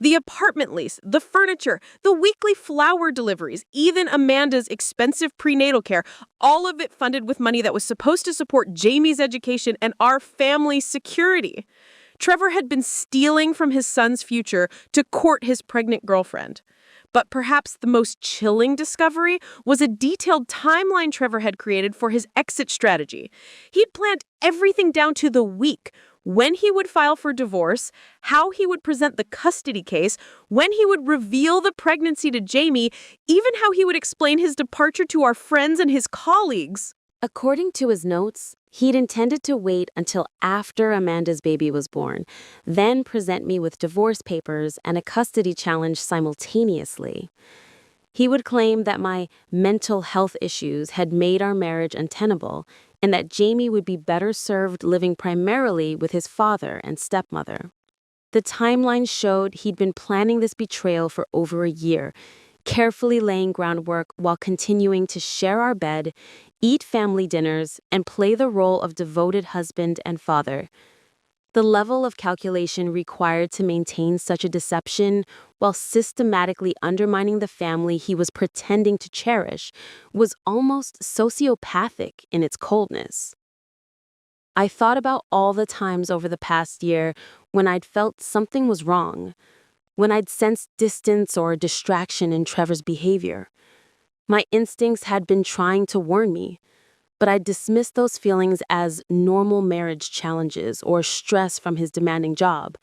The apartment lease, the furniture, the weekly flower deliveries, even Amanda's expensive prenatal care, all of it funded with money that was supposed to support Jamie's education and our family's security. Trevor had been stealing from his son's future to court his pregnant girlfriend. But perhaps the most chilling discovery was a detailed timeline Trevor had created for his exit strategy. He'd planned everything down to the week: when he would file for divorce, how he would present the custody case, when he would reveal the pregnancy to Jamie, even how he would explain his departure to our friends and his colleagues. According to his notes, he'd intended to wait until after Amanda's baby was born, then present me with divorce papers and a custody challenge simultaneously. He would claim that my mental health issues had made our marriage untenable, and that Jamie would be better served living primarily with his father and stepmother. The timeline showed he'd been planning this betrayal for over a year, carefully laying groundwork while continuing to share our bed, eat family dinners, and play the role of devoted husband and father. The level of calculation required to maintain such a deception while systematically undermining the family he was pretending to cherish was almost sociopathic in its coldness. I thought about all the times over the past year when I'd felt something was wrong, when I'd sensed distance or distraction in Trevor's behavior. My instincts had been trying to warn me, but I dismissed those feelings as normal marriage challenges or stress from his demanding job.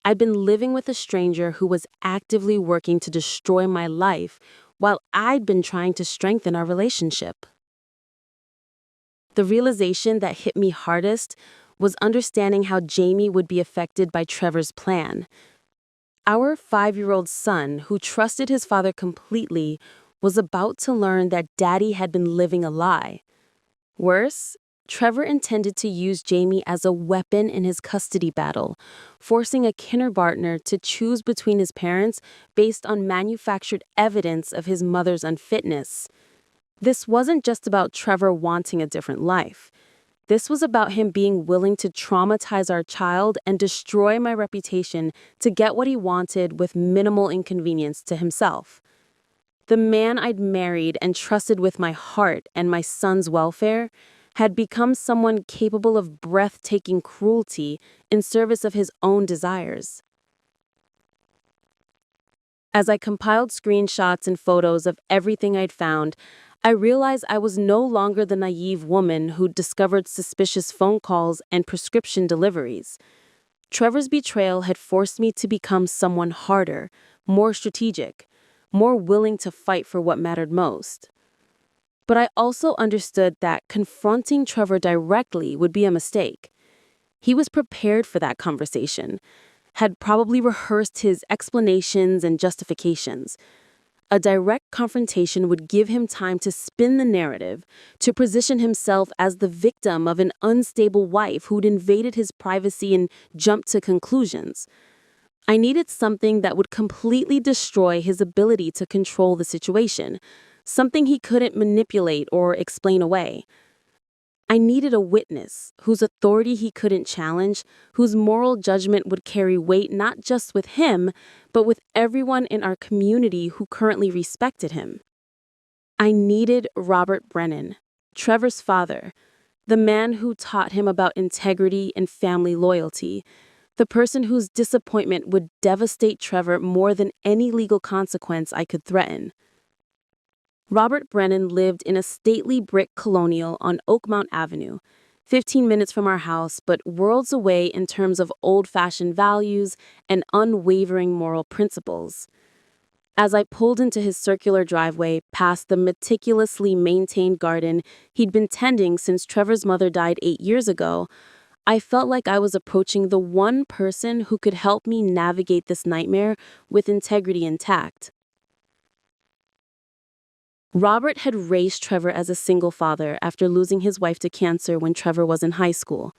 I'd been living with a stranger who was actively working to destroy my life while I'd been trying to strengthen our relationship. The realization that hit me hardest was understanding how Jamie would be affected by Trevor's plan. Our 5-year-old son, who trusted his father completely, was about to learn that Daddy had been living a lie. Worse, Trevor intended to use Jamie as a weapon in his custody battle, forcing a kindergartner to choose between his parents based on manufactured evidence of his mother's unfitness. This wasn't just about Trevor wanting a different life. This was about him being willing to traumatize our child and destroy my reputation to get what he wanted with minimal inconvenience to himself. The man I'd married and trusted with my heart and my son's welfare had become someone capable of breathtaking cruelty in service of his own desires. As I compiled screenshots and photos of everything I'd found, I realized I was no longer the naive woman who'd discovered suspicious phone calls and prescription deliveries. Trevor's betrayal had forced me to become someone harder, more strategic, more willing to fight for what mattered most. But I also understood that confronting Trevor directly would be a mistake. He was prepared for that conversation, had probably rehearsed his explanations and justifications. A direct confrontation would give him time to spin the narrative, to position himself as the victim of an unstable wife who'd invaded his privacy and jumped to conclusions. I needed something that would completely destroy his ability to control the situation, something he couldn't manipulate or explain away. I needed a witness whose authority he couldn't challenge, whose moral judgment would carry weight not just with him, but with everyone in our community who currently respected him. I needed Robert Brennan, Trevor's father, the man who taught him about integrity and family loyalty, the person whose disappointment would devastate Trevor more than any legal consequence I could threaten. Robert Brennan lived in a stately brick colonial on Oakmount Avenue, 15 minutes from our house, but worlds away in terms of old-fashioned values and unwavering moral principles. As I pulled into his circular driveway past the meticulously maintained garden he'd been tending since Trevor's mother died 8 years ago, I felt like I was approaching the one person who could help me navigate this nightmare with integrity intact. Robert had raised Trevor as a single father after losing his wife to cancer when Trevor was in high school.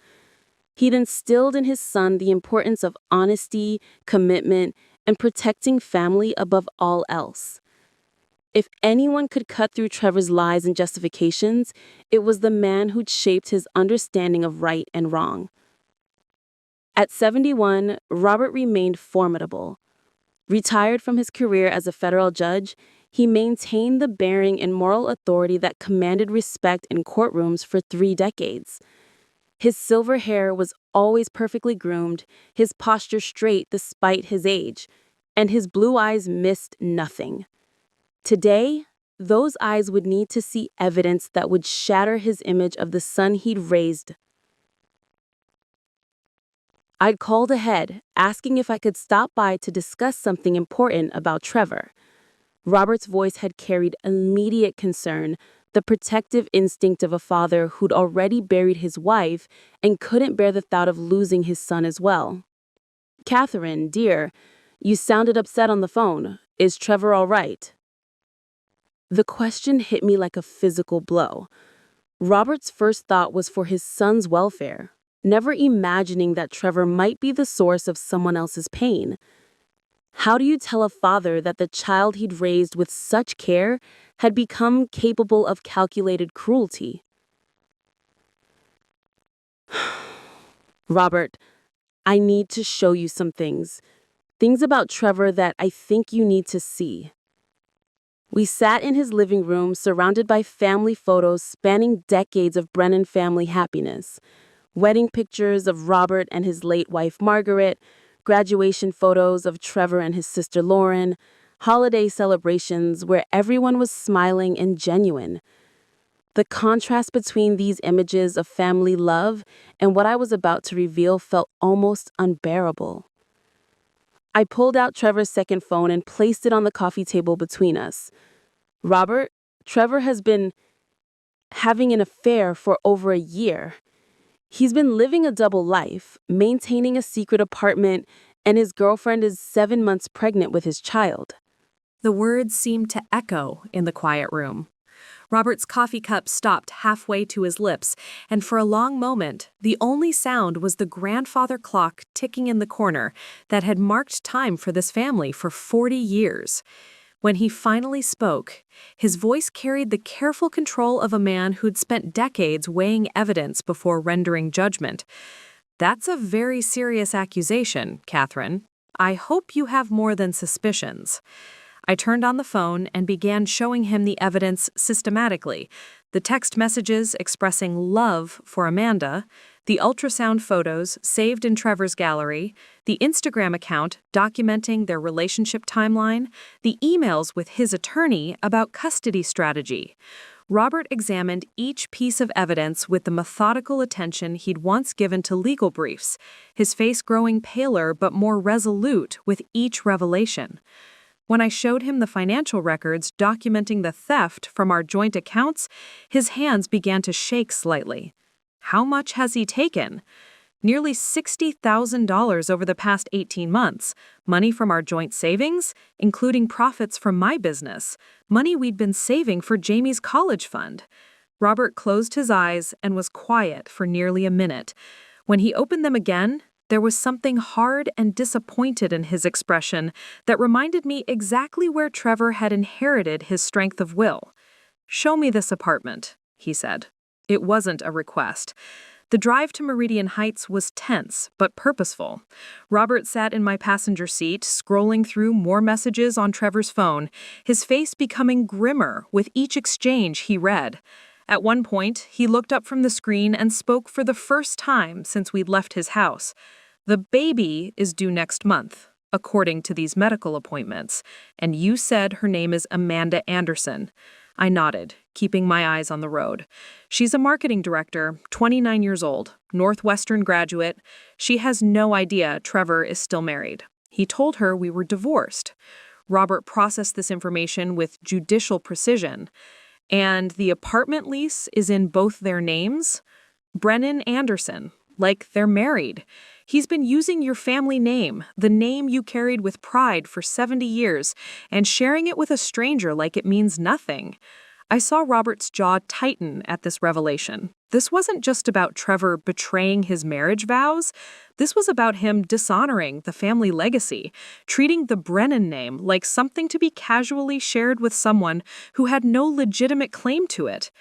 He'd instilled in his son the importance of honesty, commitment, and protecting family above all else. If anyone could cut through Trevor's lies and justifications, it was the man who'd shaped his understanding of right and wrong. At 71, Robert remained formidable. Retired from his career as a federal judge, he maintained the bearing and moral authority that commanded respect in courtrooms for 3 decades. His silver hair was always perfectly groomed, his posture straight despite his age, and his blue eyes missed nothing. Today, those eyes would need to see evidence that would shatter his image of the son he'd raised. I'd called ahead, asking if I could stop by to discuss something important about Trevor. Robert's voice had carried immediate concern, the protective instinct of a father who'd already buried his wife and couldn't bear the thought of losing his son as well. "Catherine, dear, you sounded upset on the phone. Is Trevor all right?" The question hit me like a physical blow. Robert's first thought was for his son's welfare, never imagining that Trevor might be the source of someone else's pain. How do you tell a father that the child he'd raised with such care had become capable of calculated cruelty? "Robert, I need to show you some things. Things about Trevor that I think you need to see." We sat in his living room surrounded by family photos spanning decades of Brennan family happiness. Wedding pictures of Robert and his late wife Margaret, graduation photos of Trevor and his sister Lauren, holiday celebrations where everyone was smiling and genuine. The contrast between these images of family love and what I was about to reveal felt almost unbearable. I pulled out Trevor's second phone and placed it on the coffee table between us. "Robert, Trevor has been having an affair for over a year. He's been living a double life, maintaining a secret apartment, and his girlfriend is 7 months pregnant with his child." The words seemed to echo in the quiet room. Robert's coffee cup stopped halfway to his lips, and for a long moment, the only sound was the grandfather clock ticking in the corner that had marked time for this family for 40 years. When he finally spoke, his voice carried the careful control of a man who'd spent decades weighing evidence before rendering judgment. "That's a very serious accusation, Catherine. I hope you have more than suspicions." I turned on the phone and began showing him the evidence systematically. The text messages expressing love for Amanda, the ultrasound photos saved in Trevor's gallery, the Instagram account documenting their relationship timeline, the emails with his attorney about custody strategy. Robert examined each piece of evidence with the methodical attention he'd once given to legal briefs, his face growing paler but more resolute with each revelation. When I showed him the financial records documenting the theft from our joint accounts, his hands began to shake slightly. "How much has he taken?" Nearly $60,000 over the past 18 months. Money from our joint savings, including profits from my business. Money we'd been saving for Jamie's college fund. Robert closed his eyes and was quiet for nearly a minute. When he opened them again, there was something hard and disappointed in his expression that reminded me exactly where Trevor had inherited his strength of will. "Show me this apartment," he said. It wasn't a request. The drive to Meridian Heights was tense, but purposeful. Robert sat in my passenger seat, scrolling through more messages on Trevor's phone, his face becoming grimmer with each exchange he read. At one point, he looked up from the screen and spoke for the first time since we'd left his house. "The baby is due next month, according to these medical appointments, and you said her name is Amanda Anderson." I nodded, keeping my eyes on the road. "She's a marketing director, 29 years old, Northwestern graduate. She has no idea Trevor is still married. He told her we were divorced." Robert processed this information with judicial precision. "And the apartment lease is in both their names? Brennan Anderson, like they're married. He's been using your family name, the name you carried with pride for 70 years, and sharing it with a stranger like it means nothing." I saw Robert's jaw tighten at this revelation. This wasn't just about Trevor betraying his marriage vows. This was about him dishonoring the family legacy, treating the Brennan name like something to be casually shared with someone who had no legitimate claim to it.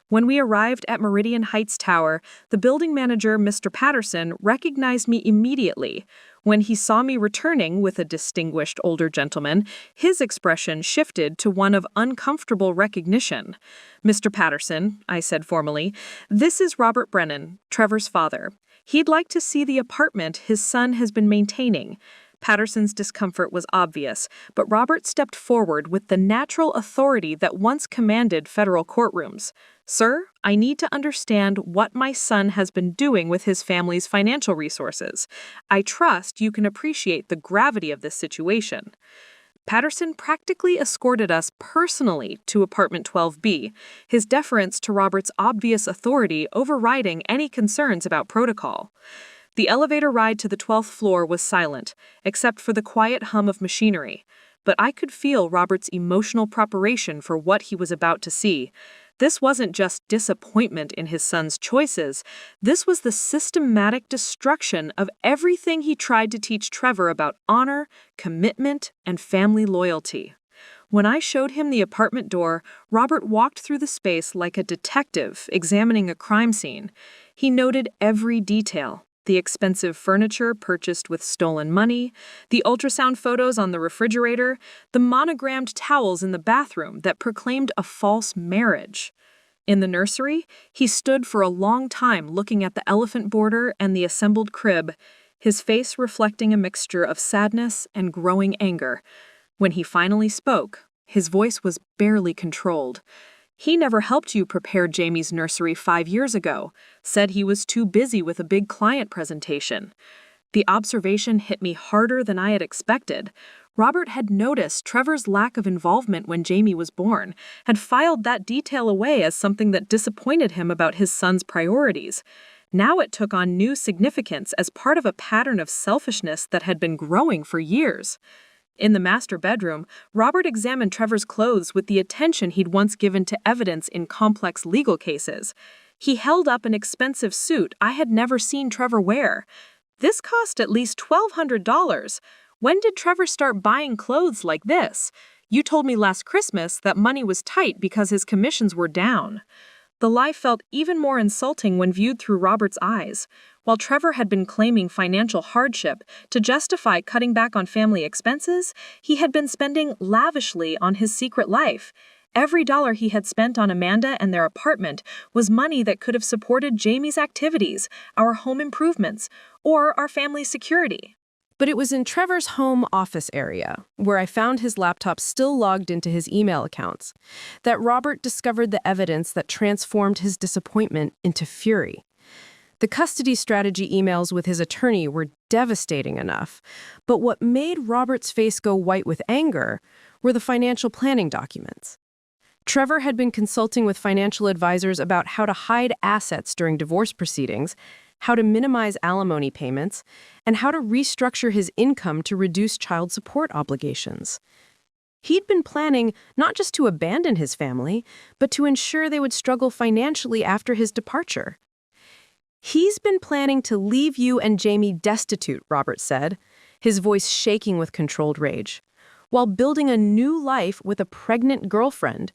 When we arrived at Meridian Heights Tower, the building manager, Mr. Patterson, recognized me immediately. When he saw me returning with a distinguished older gentleman, his expression shifted to one of uncomfortable recognition. "Mr. Patterson," I said formally, "this is Robert Brennan, Trevor's father. He'd like to see the apartment his son has been maintaining." Patterson's discomfort was obvious, but Robert stepped forward with the natural authority that once commanded federal courtrooms. "Sir, I need to understand what my son has been doing with his family's financial resources. I trust you can appreciate the gravity of this situation." Patterson practically escorted us personally to apartment 12B, his deference to Robert's obvious authority overriding any concerns about protocol. The elevator ride to the 12th floor was silent, except for the quiet hum of machinery, but I could feel Robert's emotional preparation for what he was about to see. This wasn't just disappointment in his son's choices. This was the systematic destruction of everything he tried to teach Trevor about honor, commitment, and family loyalty. When I showed him the apartment door, Robert walked through the space like a detective examining a crime scene. He noted every detail. The expensive furniture purchased with stolen money, the ultrasound photos on the refrigerator, the monogrammed towels in the bathroom that proclaimed a false marriage. In the nursery, he stood for a long time looking at the elephant border and the assembled crib, his face reflecting a mixture of sadness and growing anger. When he finally spoke, his voice was barely controlled. "He never helped you prepare Jamie's nursery 5 years ago, said he was too busy with a big client presentation." The observation hit me harder than I had expected. Robert had noticed Trevor's lack of involvement when Jamie was born, had filed that detail away as something that disappointed him about his son's priorities. Now it took on new significance as part of a pattern of selfishness that had been growing for years. In the master bedroom, Robert examined Trevor's clothes with the attention he'd once given to evidence in complex legal cases. He held up an expensive suit I had never seen Trevor wear. "This cost at least $1,200. When did Trevor start buying clothes like this? You told me last Christmas that money was tight because his commissions were down." The lie felt even more insulting when viewed through Robert's eyes. While Trevor had been claiming financial hardship to justify cutting back on family expenses, he had been spending lavishly on his secret life. Every dollar he had spent on Amanda and their apartment was money that could have supported Jamie's activities, our home improvements, or our family's security. But it was in Trevor's home office area, where I found his laptop still logged into his email accounts, that Robert discovered the evidence that transformed his disappointment into fury. The custody strategy emails with his attorney were devastating enough, but what made Robert's face go white with anger were the financial planning documents. Trevor had been consulting with financial advisors about how to hide assets during divorce proceedings, how to minimize alimony payments, and how to restructure his income to reduce child support obligations. He'd been planning not just to abandon his family, but to ensure they would struggle financially after his departure. "He's been planning to leave you and Jamie destitute," Robert said, his voice shaking with controlled rage, "while building a new life with a pregnant girlfriend.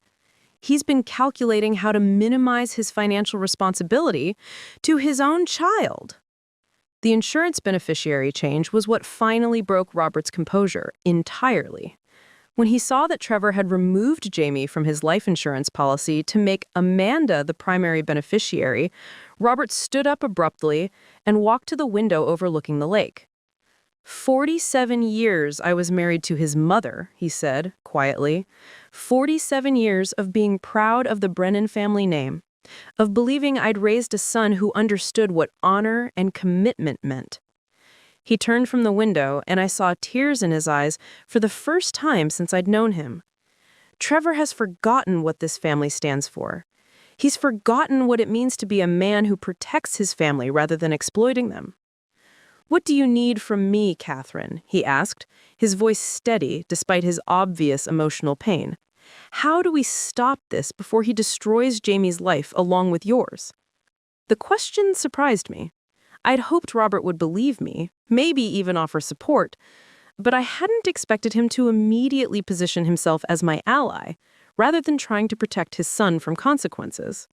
He's been calculating how to minimize his financial responsibility to his own child." The insurance beneficiary change was what finally broke Robert's composure entirely. When he saw that Trevor had removed Jamie from his life insurance policy to make Amanda the primary beneficiary, Robert stood up abruptly and walked to the window overlooking the lake. 47 years I was married to his mother, he said, quietly. 47 years of being proud of the Brennan family name, of believing I'd raised a son who understood what honor and commitment meant. He turned from the window, and I saw tears in his eyes for the first time since I'd known him. Trevor has forgotten what this family stands for. He's forgotten what it means to be a man who protects his family rather than exploiting them. "What do you need from me, Catherine?" he asked, his voice steady despite his obvious emotional pain. "How do we stop this before he destroys Jamie's life along with yours?" The question surprised me. I'd hoped Robert would believe me, maybe even offer support, but I hadn't expected him to immediately position himself as my ally, rather than trying to protect his son from consequences.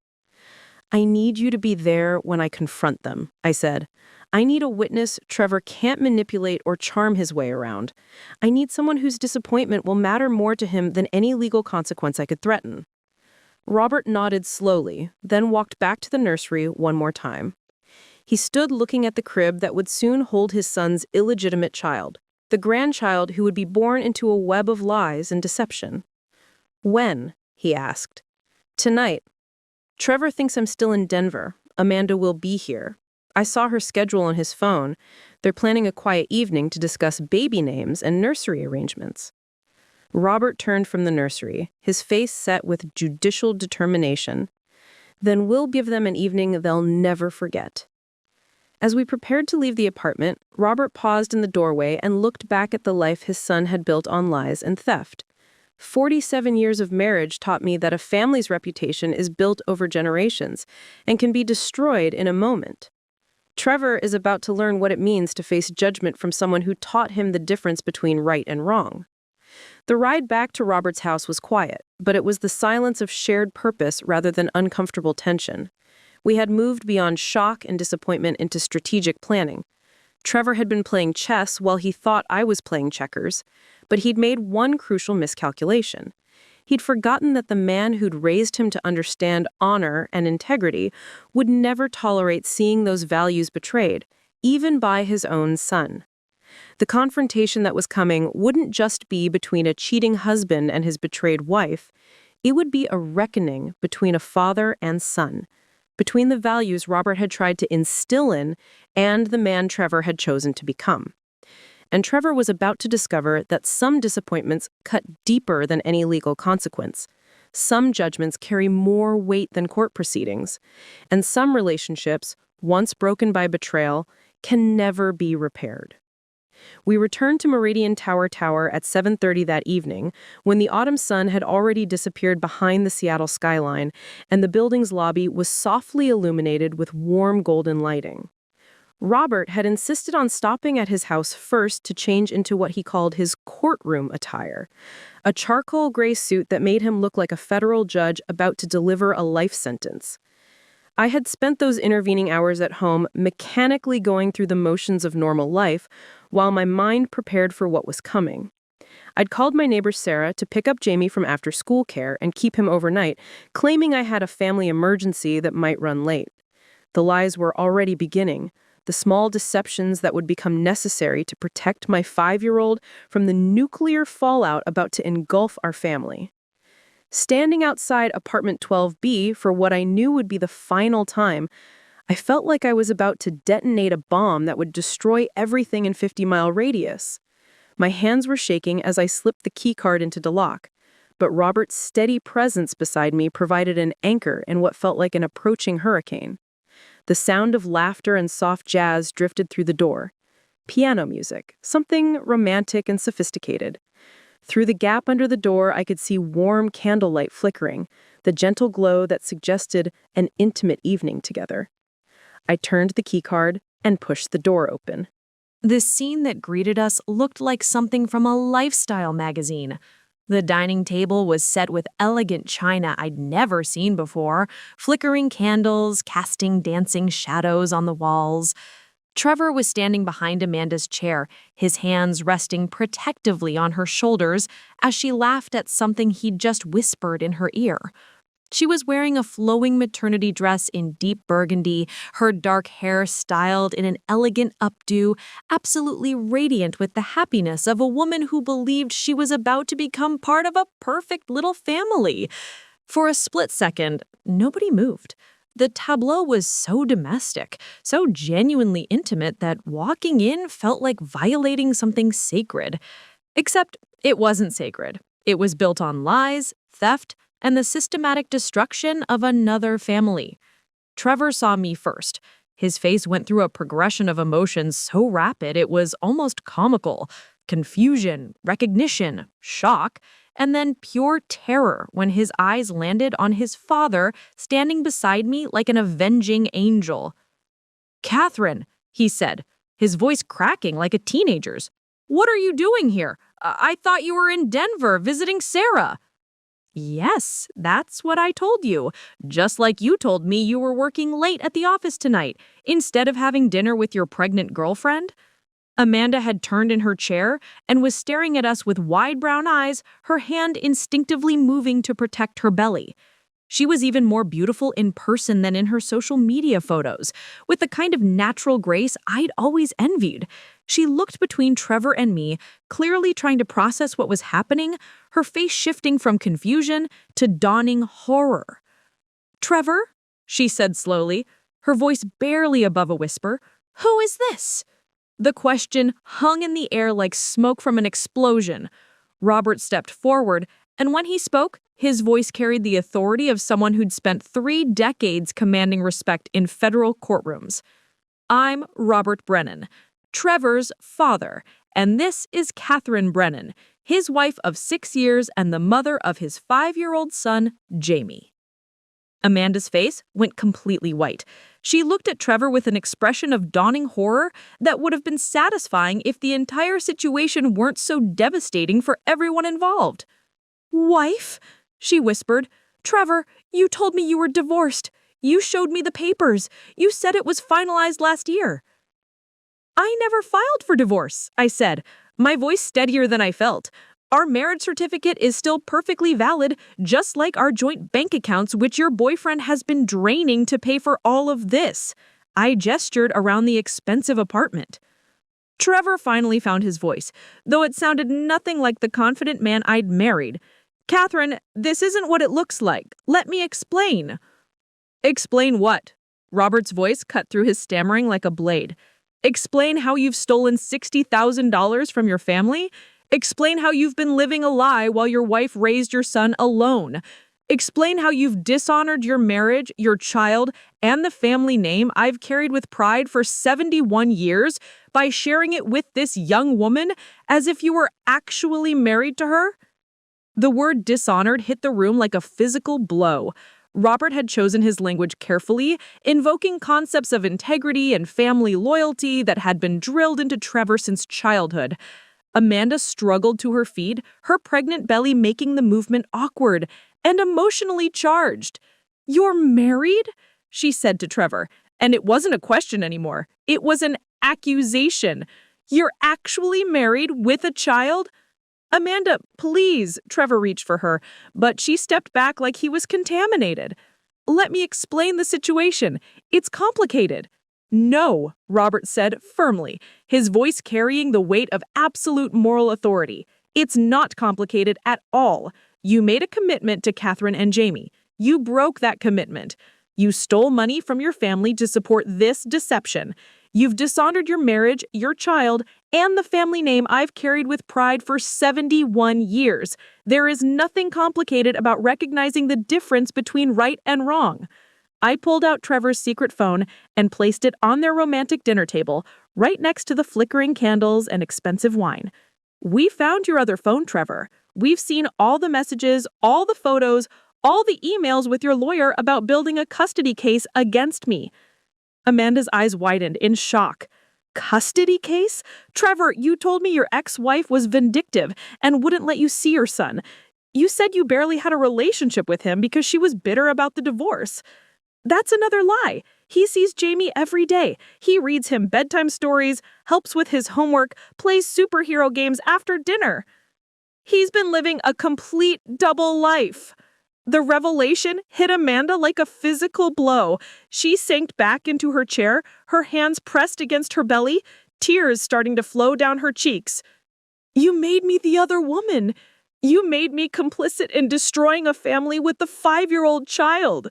"I need you to be there when I confront them," I said. "I need a witness Trevor can't manipulate or charm his way around. I need someone whose disappointment will matter more to him than any legal consequence I could threaten." Robert nodded slowly, then walked back to the nursery one more time. He stood looking at the crib that would soon hold his son's illegitimate child, the grandchild who would be born into a web of lies and deception. "When?" he asked. "Tonight. Trevor thinks I'm still in Denver. Amanda will be here. I saw her schedule on his phone. They're planning a quiet evening to discuss baby names and nursery arrangements." Robert turned from the nursery, his face set with judicial determination. "Then we'll give them an evening they'll never forget." As we prepared to leave the apartment, Robert paused in the doorway and looked back at the life his son had built on lies and theft. 47 years of marriage taught me that a family's reputation is built over generations and can be destroyed in a moment. Trevor is about to learn what it means to face judgment from someone who taught him the difference between right and wrong. The ride back to Robert's house was quiet, but it was the silence of shared purpose rather than uncomfortable tension. We had moved beyond shock and disappointment into strategic planning. Trevor had been playing chess while he thought I was playing checkers, but he'd made one crucial miscalculation. He'd forgotten that the man who'd raised him to understand honor and integrity would never tolerate seeing those values betrayed, even by his own son. The confrontation that was coming wouldn't just be between a cheating husband and his betrayed wife. It would be a reckoning between a father and son, between the values Robert had tried to instill in and the man Trevor had chosen to become. And Trevor was about to discover that some disappointments cut deeper than any legal consequence. Some judgments carry more weight than court proceedings. And some relationships, once broken by betrayal, can never be repaired. We returned to Meridian Tower at 7:30 that evening, when the autumn sun had already disappeared behind the Seattle skyline, and the building's lobby was softly illuminated with warm golden lighting. Robert had insisted on stopping at his house first to change into what he called his courtroom attire, a charcoal gray suit that made him look like a federal judge about to deliver a life sentence. I had spent those intervening hours at home mechanically going through the motions of normal life, while my mind prepared for what was coming. I'd called my neighbor Sarah to pick up Jamie from after-school care and keep him overnight, claiming I had a family emergency that might run late. The lies were already beginning, the small deceptions that would become necessary to protect my 5-year-old from the nuclear fallout about to engulf our family. Standing outside apartment 12B for what I knew would be the final time, I felt like I was about to detonate a bomb that would destroy everything in 50-mile radius. My hands were shaking as I slipped the keycard into the lock, but Robert's steady presence beside me provided an anchor in what felt like an approaching hurricane. The sound of laughter and soft jazz drifted through the door. Piano music, something romantic and sophisticated. Through the gap under the door, I could see warm candlelight flickering, the gentle glow that suggested an intimate evening together. I turned the keycard and pushed the door open. The scene that greeted us looked like something from a lifestyle magazine. The dining table was set with elegant china I'd never seen before, flickering candles, casting dancing shadows on the walls. Trevor was standing behind Amanda's chair, his hands resting protectively on her shoulders as she laughed at something he'd just whispered in her ear. She was wearing a flowing maternity dress in deep burgundy, her dark hair styled in an elegant updo, absolutely radiant with the happiness of a woman who believed she was about to become part of a perfect little family. For a split second, nobody moved. The tableau was so domestic, so genuinely intimate that walking in felt like violating something sacred. Except it wasn't sacred. It was built on lies, theft, and the systematic destruction of another family. Trevor saw me first. His face went through a progression of emotions so rapid it was almost comical. Confusion, recognition, shock, and then pure terror when his eyes landed on his father standing beside me like an avenging angel. "Catherine," he said, his voice cracking like a teenager's. "What are you doing here? I thought you were in Denver visiting Sarah." "Yes, that's what I told you. Just like you told me you were working late at the office tonight, instead of having dinner with your pregnant girlfriend." Amanda had turned in her chair and was staring at us with wide brown eyes, her hand instinctively moving to protect her belly. She was even more beautiful in person than in her social media photos, with the kind of natural grace I'd always envied. She looked between Trevor and me, clearly trying to process what was happening, her face shifting from confusion to dawning horror. "Trevor," she said slowly, her voice barely above a whisper, "who is this?" The question hung in the air like smoke from an explosion. Robert stepped forward, and when he spoke, his voice carried the authority of someone who'd spent 3 decades commanding respect in federal courtrooms. "I'm Robert Brennan, Trevor's father, and this is Catherine Brennan, his wife of 6 years and the mother of his 5-year-old son, Jamie." Amanda's face went completely white. She looked at Trevor with an expression of dawning horror that would have been satisfying if the entire situation weren't so devastating for everyone involved. "Wife?" she whispered. "Trevor, you told me you were divorced. You showed me the papers. You said it was finalized last year." "I never filed for divorce," I said, my voice steadier than I felt. "Our marriage certificate is still perfectly valid, just like our joint bank accounts, which your boyfriend has been draining to pay for all of this." I gestured around the expensive apartment. Trevor finally found his voice, though it sounded nothing like the confident man I'd married. "Catherine, this isn't what it looks like. Let me explain." "Explain what?" Robert's voice cut through his stammering like a blade. "Explain how you've stolen $60,000 from your family? Explain how you've been living a lie while your wife raised your son alone? Explain how you've dishonored your marriage, your child, and the family name I've carried with pride for 71 years by sharing it with this young woman as if you were actually married to her?" The word dishonored hit the room like a physical blow. Robert had chosen his language carefully, invoking concepts of integrity and family loyalty that had been drilled into Trevor since childhood. Amanda struggled to her feet, her pregnant belly making the movement awkward and emotionally charged. "You're married?" she said to Trevor, and it wasn't a question anymore. It was an accusation. "You're actually married with a child?" "Amanda, please," Trevor reached for her, but she stepped back like he was contaminated. "Let me explain the situation. It's complicated." "No," Robert said firmly, his voice carrying the weight of absolute moral authority. "It's not complicated at all. You made a commitment to Catherine and Jamie. You broke that commitment. You stole money from your family to support this deception. You've dishonored your marriage, your child, and the family name I've carried with pride for 71 years. There is nothing complicated about recognizing the difference between right and wrong." I pulled out Trevor's secret phone and placed it on their romantic dinner table, right next to the flickering candles and expensive wine. We found your other phone, Trevor. We've seen all the messages, all the photos, all the emails with your lawyer about building a custody case against me. Amanda's eyes widened in shock. Custody case? Trevor, you told me your ex-wife was vindictive and wouldn't let you see your son. You said you barely had a relationship with him because she was bitter about the divorce. That's another lie. He sees Jamie every day. He reads him bedtime stories, helps with his homework, plays superhero games after dinner. He's been living a complete double life. The revelation hit Amanda like a physical blow. She sank back into her chair, her hands pressed against her belly, tears starting to flow down her cheeks. You made me the other woman. You made me complicit in destroying a family with a 5-year-old child.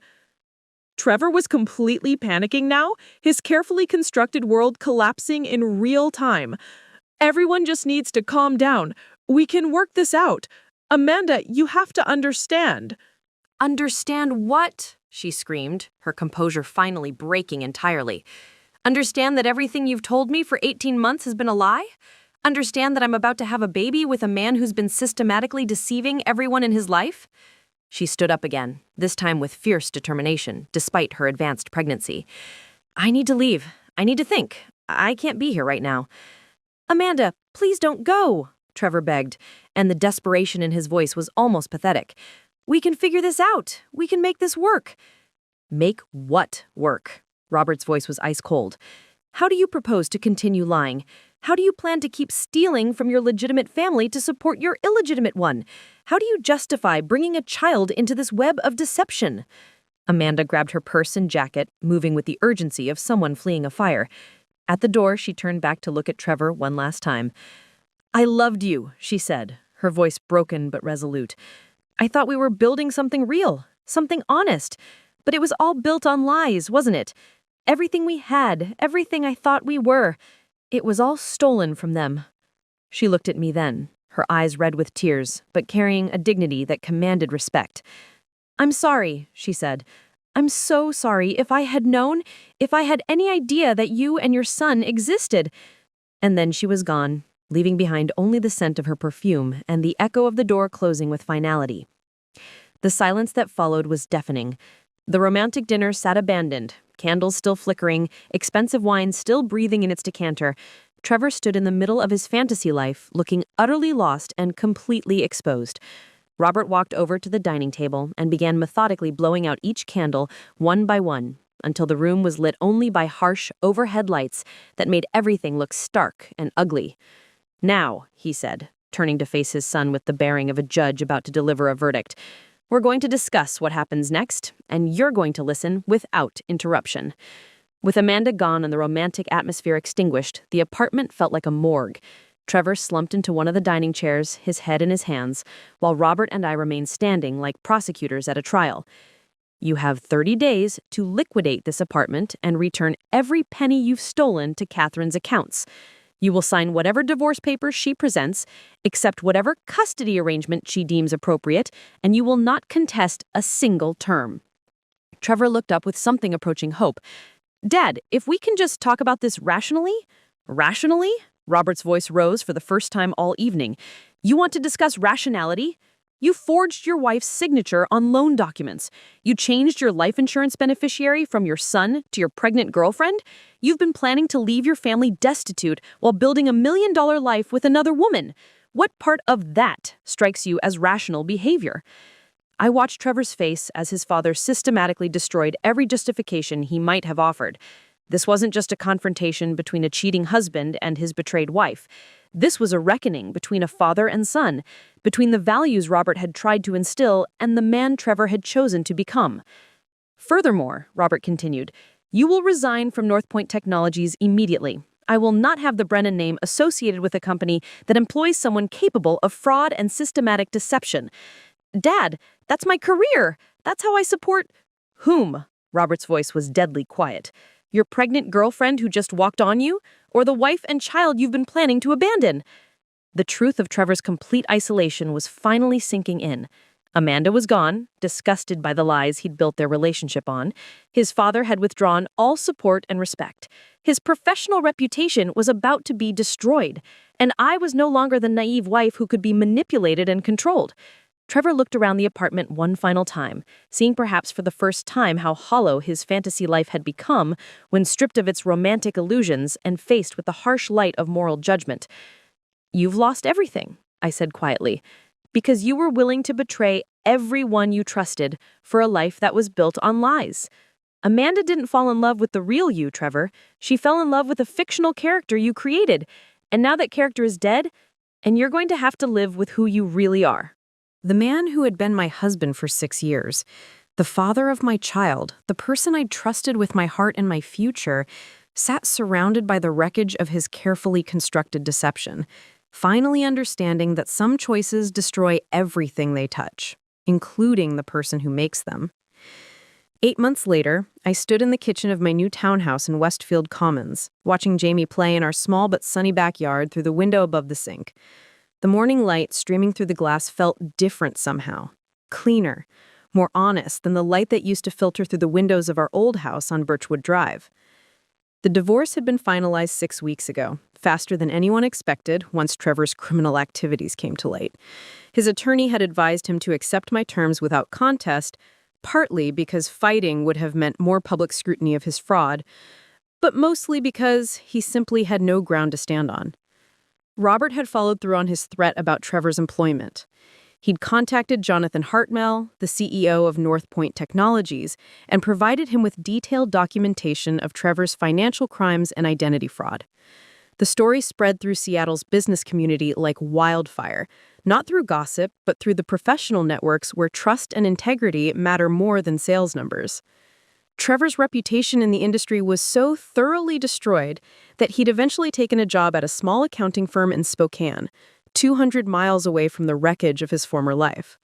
Trevor was completely panicking now, his carefully constructed world collapsing in real time. Everyone just needs to calm down. We can work this out. Amanda, you have to understand. Understand what? She screamed, her composure finally breaking entirely. Understand that everything you've told me for 18 months has been a lie? Understand that I'm about to have a baby with a man who's been systematically deceiving everyone in his life? She stood up again, this time with fierce determination, despite her advanced pregnancy. I need to leave. I need to think. I can't be here right now. Amanda, please don't go, Trevor begged, and the desperation in his voice was almost pathetic. We can figure this out. We can make this work. Make what work? Robert's voice was ice cold. How do you propose to continue lying? How do you plan to keep stealing from your legitimate family to support your illegitimate one? How do you justify bringing a child into this web of deception? Amanda grabbed her purse and jacket, moving with the urgency of someone fleeing a fire. At the door, she turned back to look at Trevor one last time. I loved you, she said, her voice broken but resolute. I thought we were building something real, something honest, but it was all built on lies, wasn't it? Everything we had, everything I thought we were, it was all stolen from them. She looked at me then, her eyes red with tears, but carrying a dignity that commanded respect. I'm sorry, she said. I'm so sorry. If I had known, if I had any idea that you and your son existed. And then she was gone, leaving behind only the scent of her perfume and the echo of the door closing with finality. The silence that followed was deafening. The romantic dinner sat abandoned, candles still flickering, expensive wine still breathing in its decanter. Trevor stood in the middle of his fantasy life, looking utterly lost and completely exposed. Robert walked over to the dining table and began methodically blowing out each candle one by one, until the room was lit only by harsh overhead lights that made everything look stark and ugly. Now, he said, turning to face his son with the bearing of a judge about to deliver a verdict, we're going to discuss what happens next, and you're going to listen without interruption. With Amanda gone and the romantic atmosphere extinguished, the apartment felt like a morgue. Trevor slumped into one of the dining chairs, his head in his hands, while Robert and I remained standing like prosecutors at a trial. You have 30 days to liquidate this apartment and return every penny you've stolen to Catherine's accounts. You will sign whatever divorce papers she presents, accept whatever custody arrangement she deems appropriate, and you will not contest a single term. Trevor looked up with something approaching hope. Dad, if we can just talk about this rationally? Rationally? Robert's voice rose for the first time all evening. You want to discuss rationality? You forged your wife's signature on loan documents. You changed your life insurance beneficiary from your son to your pregnant girlfriend. You've been planning to leave your family destitute while building $1 million life with another woman. What part of that strikes you as rational behavior? I watched Trevor's face as his father systematically destroyed every justification he might have offered. This wasn't just a confrontation between a cheating husband and his betrayed wife. This was a reckoning between a father and son, between the values Robert had tried to instill and the man Trevor had chosen to become. Furthermore, Robert continued, you will resign from North Point Technologies immediately. I will not have the Brennan name associated with a company that employs someone capable of fraud and systematic deception. Dad, that's my career. That's how I support... Whom? Robert's voice was deadly quiet. Your pregnant girlfriend who just walked on you? Or the wife and child you've been planning to abandon? The truth of Trevor's complete isolation was finally sinking in. Amanda was gone, disgusted by the lies he'd built their relationship on. His father had withdrawn all support and respect. His professional reputation was about to be destroyed, and I was no longer the naive wife who could be manipulated and controlled. Trevor looked around the apartment one final time, seeing perhaps for the first time how hollow his fantasy life had become when stripped of its romantic illusions and faced with the harsh light of moral judgment. "You've lost everything," I said quietly, "because you were willing to betray everyone you trusted for a life that was built on lies. Amanda didn't fall in love with the real you, Trevor. She fell in love with a fictional character you created. And now that character is dead, and you're going to have to live with who you really are." The man who had been my husband for 6 years, the father of my child, the person I'd trusted with my heart and my future, sat surrounded by the wreckage of his carefully constructed deception, finally understanding that some choices destroy everything they touch, including the person who makes them. 8 months later, I stood in the kitchen of my new townhouse in Westfield Commons, watching Jamie play in our small but sunny backyard through the window above the sink. The morning light streaming through the glass felt different somehow, cleaner, more honest than the light that used to filter through the windows of our old house on Birchwood Drive. The divorce had been finalized 6 weeks ago, faster than anyone expected once Trevor's criminal activities came to light. His attorney had advised him to accept my terms without contest, partly because fighting would have meant more public scrutiny of his fraud, but mostly because he simply had no ground to stand on. Robert had followed through on his threat about Trevor's employment. He'd contacted Jonathan Hartmell, the CEO of North Point Technologies, and provided him with detailed documentation of Trevor's financial crimes and identity fraud. The story spread through Seattle's business community like wildfire, not through gossip, but through the professional networks where trust and integrity matter more than sales numbers. Trevor's reputation in the industry was so thoroughly destroyed that he'd eventually taken a job at a small accounting firm in Spokane, 200 miles away from the wreckage of his former life.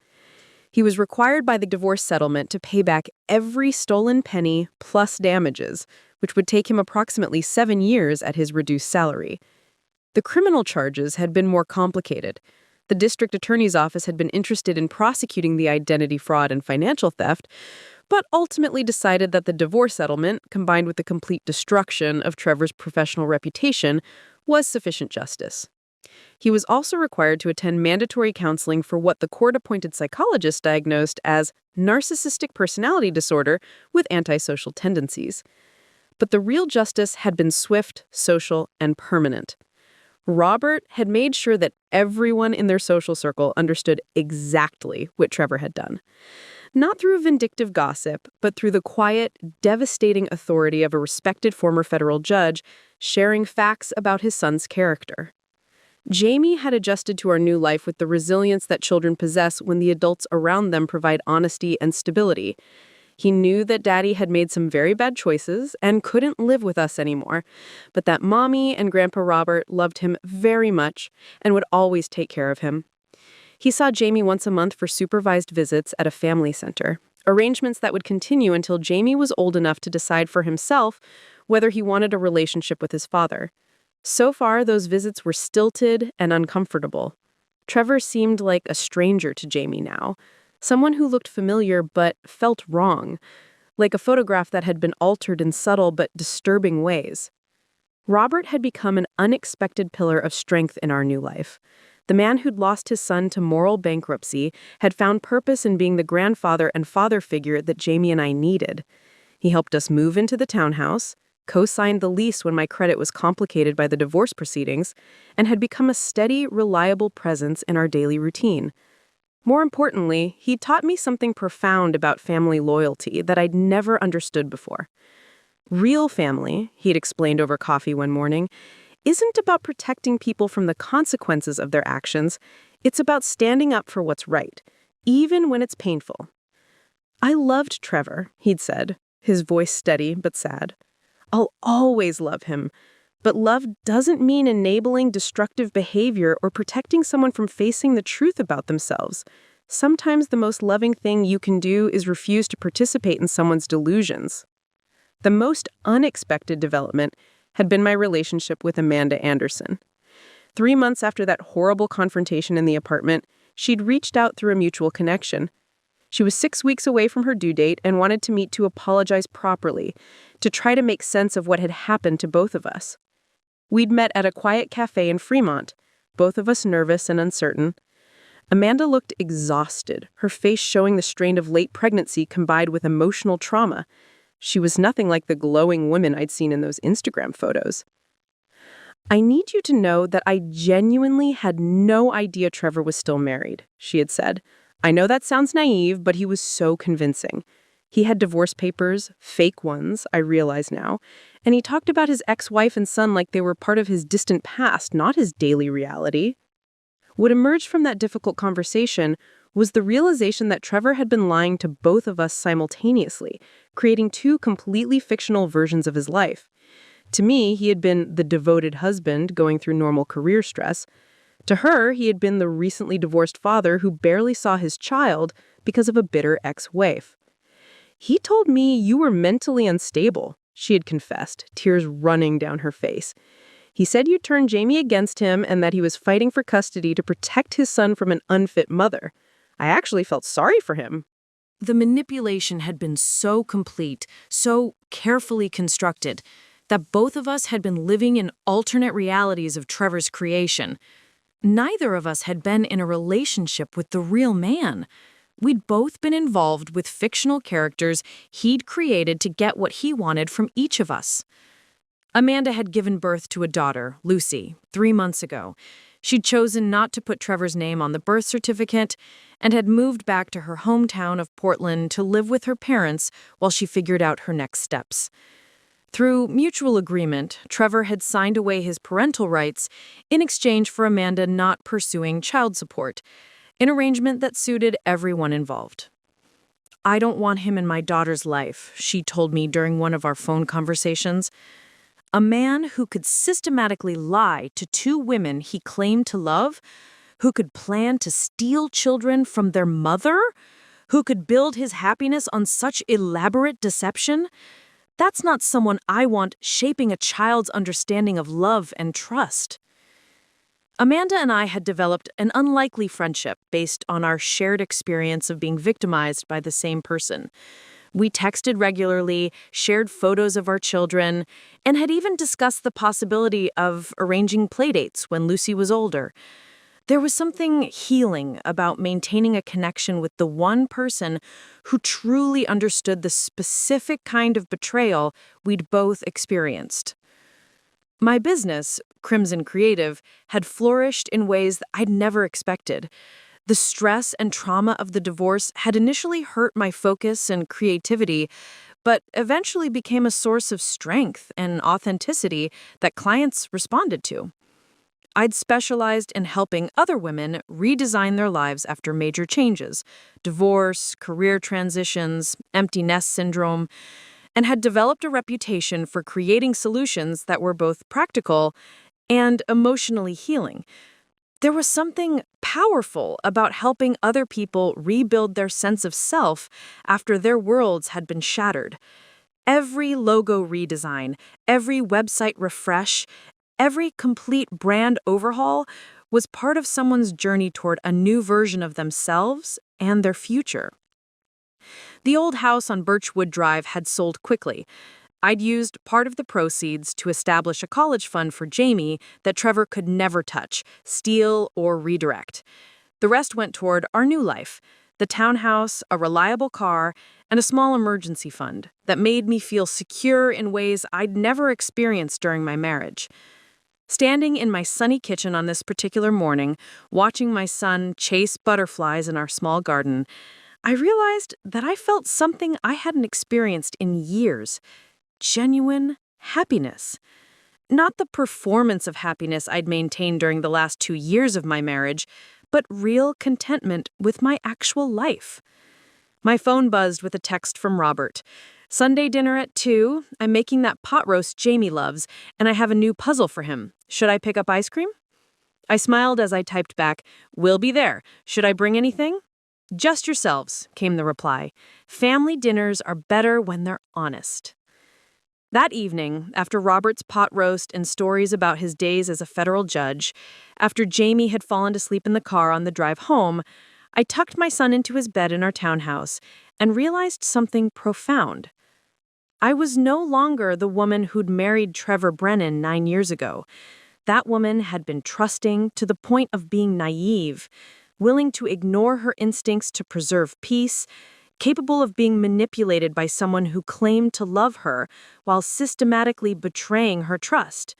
He was required by the divorce settlement to pay back every stolen penny plus damages, which would take him approximately 7 years at his reduced salary. The criminal charges had been more complicated. The district attorney's office had been interested in prosecuting the identity fraud and financial theft, but ultimately decided that the divorce settlement, combined with the complete destruction of Trevor's professional reputation, was sufficient justice. He was also required to attend mandatory counseling for what the court-appointed psychologist diagnosed as narcissistic personality disorder with antisocial tendencies. But the real justice had been swift, social, and permanent. Robert had made sure that everyone in their social circle understood exactly what Trevor had done. Not through vindictive gossip, but through the quiet, devastating authority of a respected former federal judge sharing facts about his son's character. Jamie had adjusted to our new life with the resilience that children possess when the adults around them provide honesty and stability. He knew that Daddy had made some very bad choices and couldn't live with us anymore, but that Mommy and Grandpa Robert loved him very much and would always take care of him. He saw Jamie once a month for supervised visits at a family center, arrangements that would continue until Jamie was old enough to decide for himself whether he wanted a relationship with his father. So far, those visits were stilted and uncomfortable. Trevor seemed like a stranger to Jamie now, someone who looked familiar but felt wrong, like a photograph that had been altered in subtle but disturbing ways. Robert had become an unexpected pillar of strength in our new life. The man who'd lost his son to moral bankruptcy had found purpose in being the grandfather and father figure that Jamie and I needed. He helped us move into the townhouse, co-signed the lease when my credit was complicated by the divorce proceedings, and had become a steady, reliable presence in our daily routine. More importantly, he taught me something profound about family loyalty that I'd never understood before. Real family, he'd explained over coffee one morning, isn't about protecting people from the consequences of their actions. It's about standing up for what's right, even when it's painful. I loved Trevor, he'd said, his voice steady but sad. I'll always love him. But love doesn't mean enabling destructive behavior or protecting someone from facing the truth about themselves. Sometimes the most loving thing you can do is refuse to participate in someone's delusions. The most unexpected development had been my relationship with Amanda Anderson. 3 months after that horrible confrontation in the apartment, she'd reached out through a mutual connection, She was 6 weeks away from her due date and wanted to meet to apologize properly, to try to make sense of what had happened to both of us. We'd met at a quiet cafe in Fremont, both of us nervous and uncertain. Amanda looked exhausted, her face showing the strain of late pregnancy combined with emotional trauma. She was nothing like the glowing woman I'd seen in those Instagram photos. "I need you to know that I genuinely had no idea Trevor was still married," she had said. "I know that sounds naive, but he was so convincing. He had divorce papers, fake ones, I realize now, and he talked about his ex-wife and son like they were part of his distant past, not his daily reality." What emerged from that difficult conversation was the realization that Trevor had been lying to both of us simultaneously, creating two completely fictional versions of his life. To me, he had been the devoted husband going through normal career stress. To her, he had been the recently divorced father who barely saw his child because of a bitter ex-wife. "He told me you were mentally unstable," she had confessed, tears running down her face. "He said you turned Jamie against him and that he was fighting for custody to protect his son from an unfit mother. I actually felt sorry for him." The manipulation had been so complete, so carefully constructed, that both of us had been living in alternate realities of Trevor's creation. Neither of us had been in a relationship with the real man. We'd both been involved with fictional characters he'd created to get what he wanted from each of us. Amanda had given birth to a daughter, Lucy, 3 months ago. She'd chosen not to put Trevor's name on the birth certificate and had moved back to her hometown of Portland to live with her parents while she figured out her next steps. Through mutual agreement, Trevor had signed away his parental rights in exchange for Amanda not pursuing child support, an arrangement that suited everyone involved. "I don't want him in my daughter's life," she told me during one of our phone conversations. A man who could systematically lie to 2 women he claimed to love, who could plan to steal children from their mother, who could build his happiness on such elaborate deception. That's not someone I want shaping a child's understanding of love and trust. Amanda and I had developed an unlikely friendship based on our shared experience of being victimized by the same person. We texted regularly, shared photos of our children, and had even discussed the possibility of arranging playdates when Lucy was older. There was something healing about maintaining a connection with the one person who truly understood the specific kind of betrayal we'd both experienced. My business, Crimson Creative, had flourished in ways that I'd never expected. The stress and trauma of the divorce had initially hurt my focus and creativity, but eventually became a source of strength and authenticity that clients responded to. I'd specialized in helping other women redesign their lives after major changes, divorce, career transitions, empty nest syndrome, and had developed a reputation for creating solutions that were both practical and emotionally healing. There was something powerful about helping other people rebuild their sense of self after their worlds had been shattered. Every logo redesign, every website refresh, every complete brand overhaul was part of someone's journey toward a new version of themselves and their future. The old house on Birchwood Drive had sold quickly. I'd used part of the proceeds to establish a college fund for Jamie that Trevor could never touch, steal, or redirect. The rest went toward our new life, the townhouse, a reliable car, and a small emergency fund that made me feel secure in ways I'd never experienced during my marriage. Standing in my sunny kitchen on this particular morning, watching my son chase butterflies in our small garden, I realized that I felt something I hadn't experienced in years: genuine happiness. Not the performance of happiness I'd maintained during the last 2 years of my marriage, but real contentment with my actual life. My phone buzzed with a text from Robert. "Sunday dinner at 2. I'm making that pot roast Jamie loves, and I have a new puzzle for him. Should I pick up ice cream?" I smiled as I typed back, "We'll be there. Should I bring anything?" "Just yourselves," came the reply. "Family dinners are better when they're honest." That evening, after Robert's pot roast and stories about his days as a federal judge, after Jamie had fallen asleep in the car on the drive home, I tucked my son into his bed in our townhouse and realized something profound. I was no longer the woman who'd married Trevor Brennan 9 years ago. That woman had been trusting to the point of being naive, willing to ignore her instincts to preserve peace, capable of being manipulated by someone who claimed to love her while systematically betraying her trust.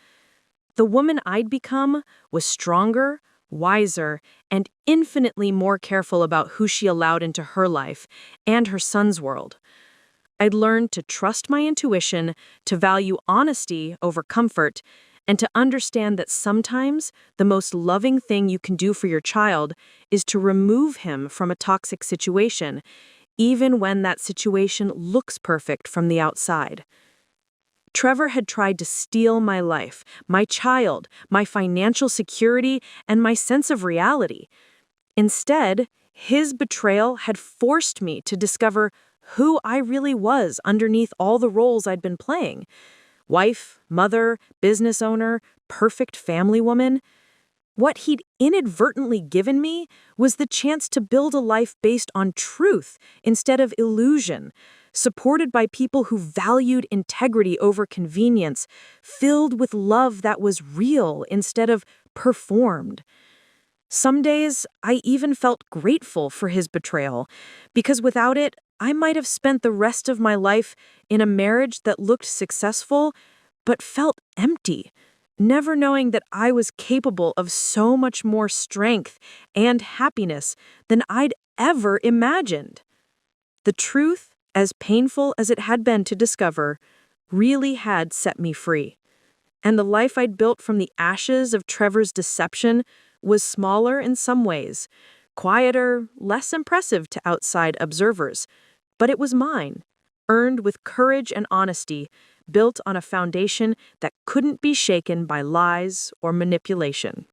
The woman I'd become was stronger, wiser, and infinitely more careful about who she allowed into her life and her son's world. I'd learned to trust my intuition, to value honesty over comfort, and to understand that sometimes the most loving thing you can do for your child is to remove him from a toxic situation, even when that situation looks perfect from the outside. Trevor had tried to steal my life, my child, my financial security, and my sense of reality. Instead, his betrayal had forced me to discover who I really was underneath all the roles I'd been playing. Wife, mother, business owner, perfect family woman. What he'd inadvertently given me was the chance to build a life based on truth instead of illusion, supported by people who valued integrity over convenience, filled with love that was real instead of performed. Some days, I even felt grateful for his betrayal, because without it, I might have spent the rest of my life in a marriage that looked successful, but felt empty, never knowing that I was capable of so much more strength and happiness than I'd ever imagined. The truth, as painful as it had been to discover, really had set me free. And the life I'd built from the ashes of Trevor's deception was smaller in some ways, quieter, less impressive to outside observers. But it was mine, earned with courage and honesty, built on a foundation that couldn't be shaken by lies or manipulation.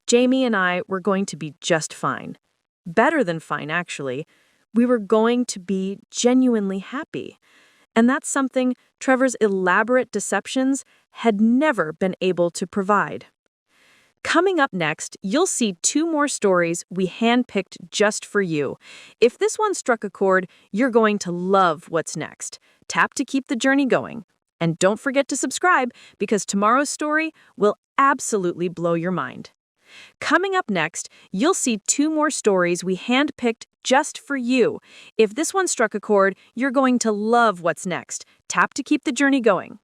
Jamie and I were going to be just fine. Better than fine, actually. We were going to be genuinely happy. And that's something Trevor's elaborate deceptions had never been able to provide. Coming up next, you'll see 2 more stories we handpicked just for you. If this one struck a chord, you're going to love what's next. Tap to keep the journey going. And don't forget to subscribe, because tomorrow's story will absolutely blow your mind. Coming up next, you'll see 2 more stories we handpicked just for you. If this one struck a chord, you're going to love what's next. Tap to keep the journey going.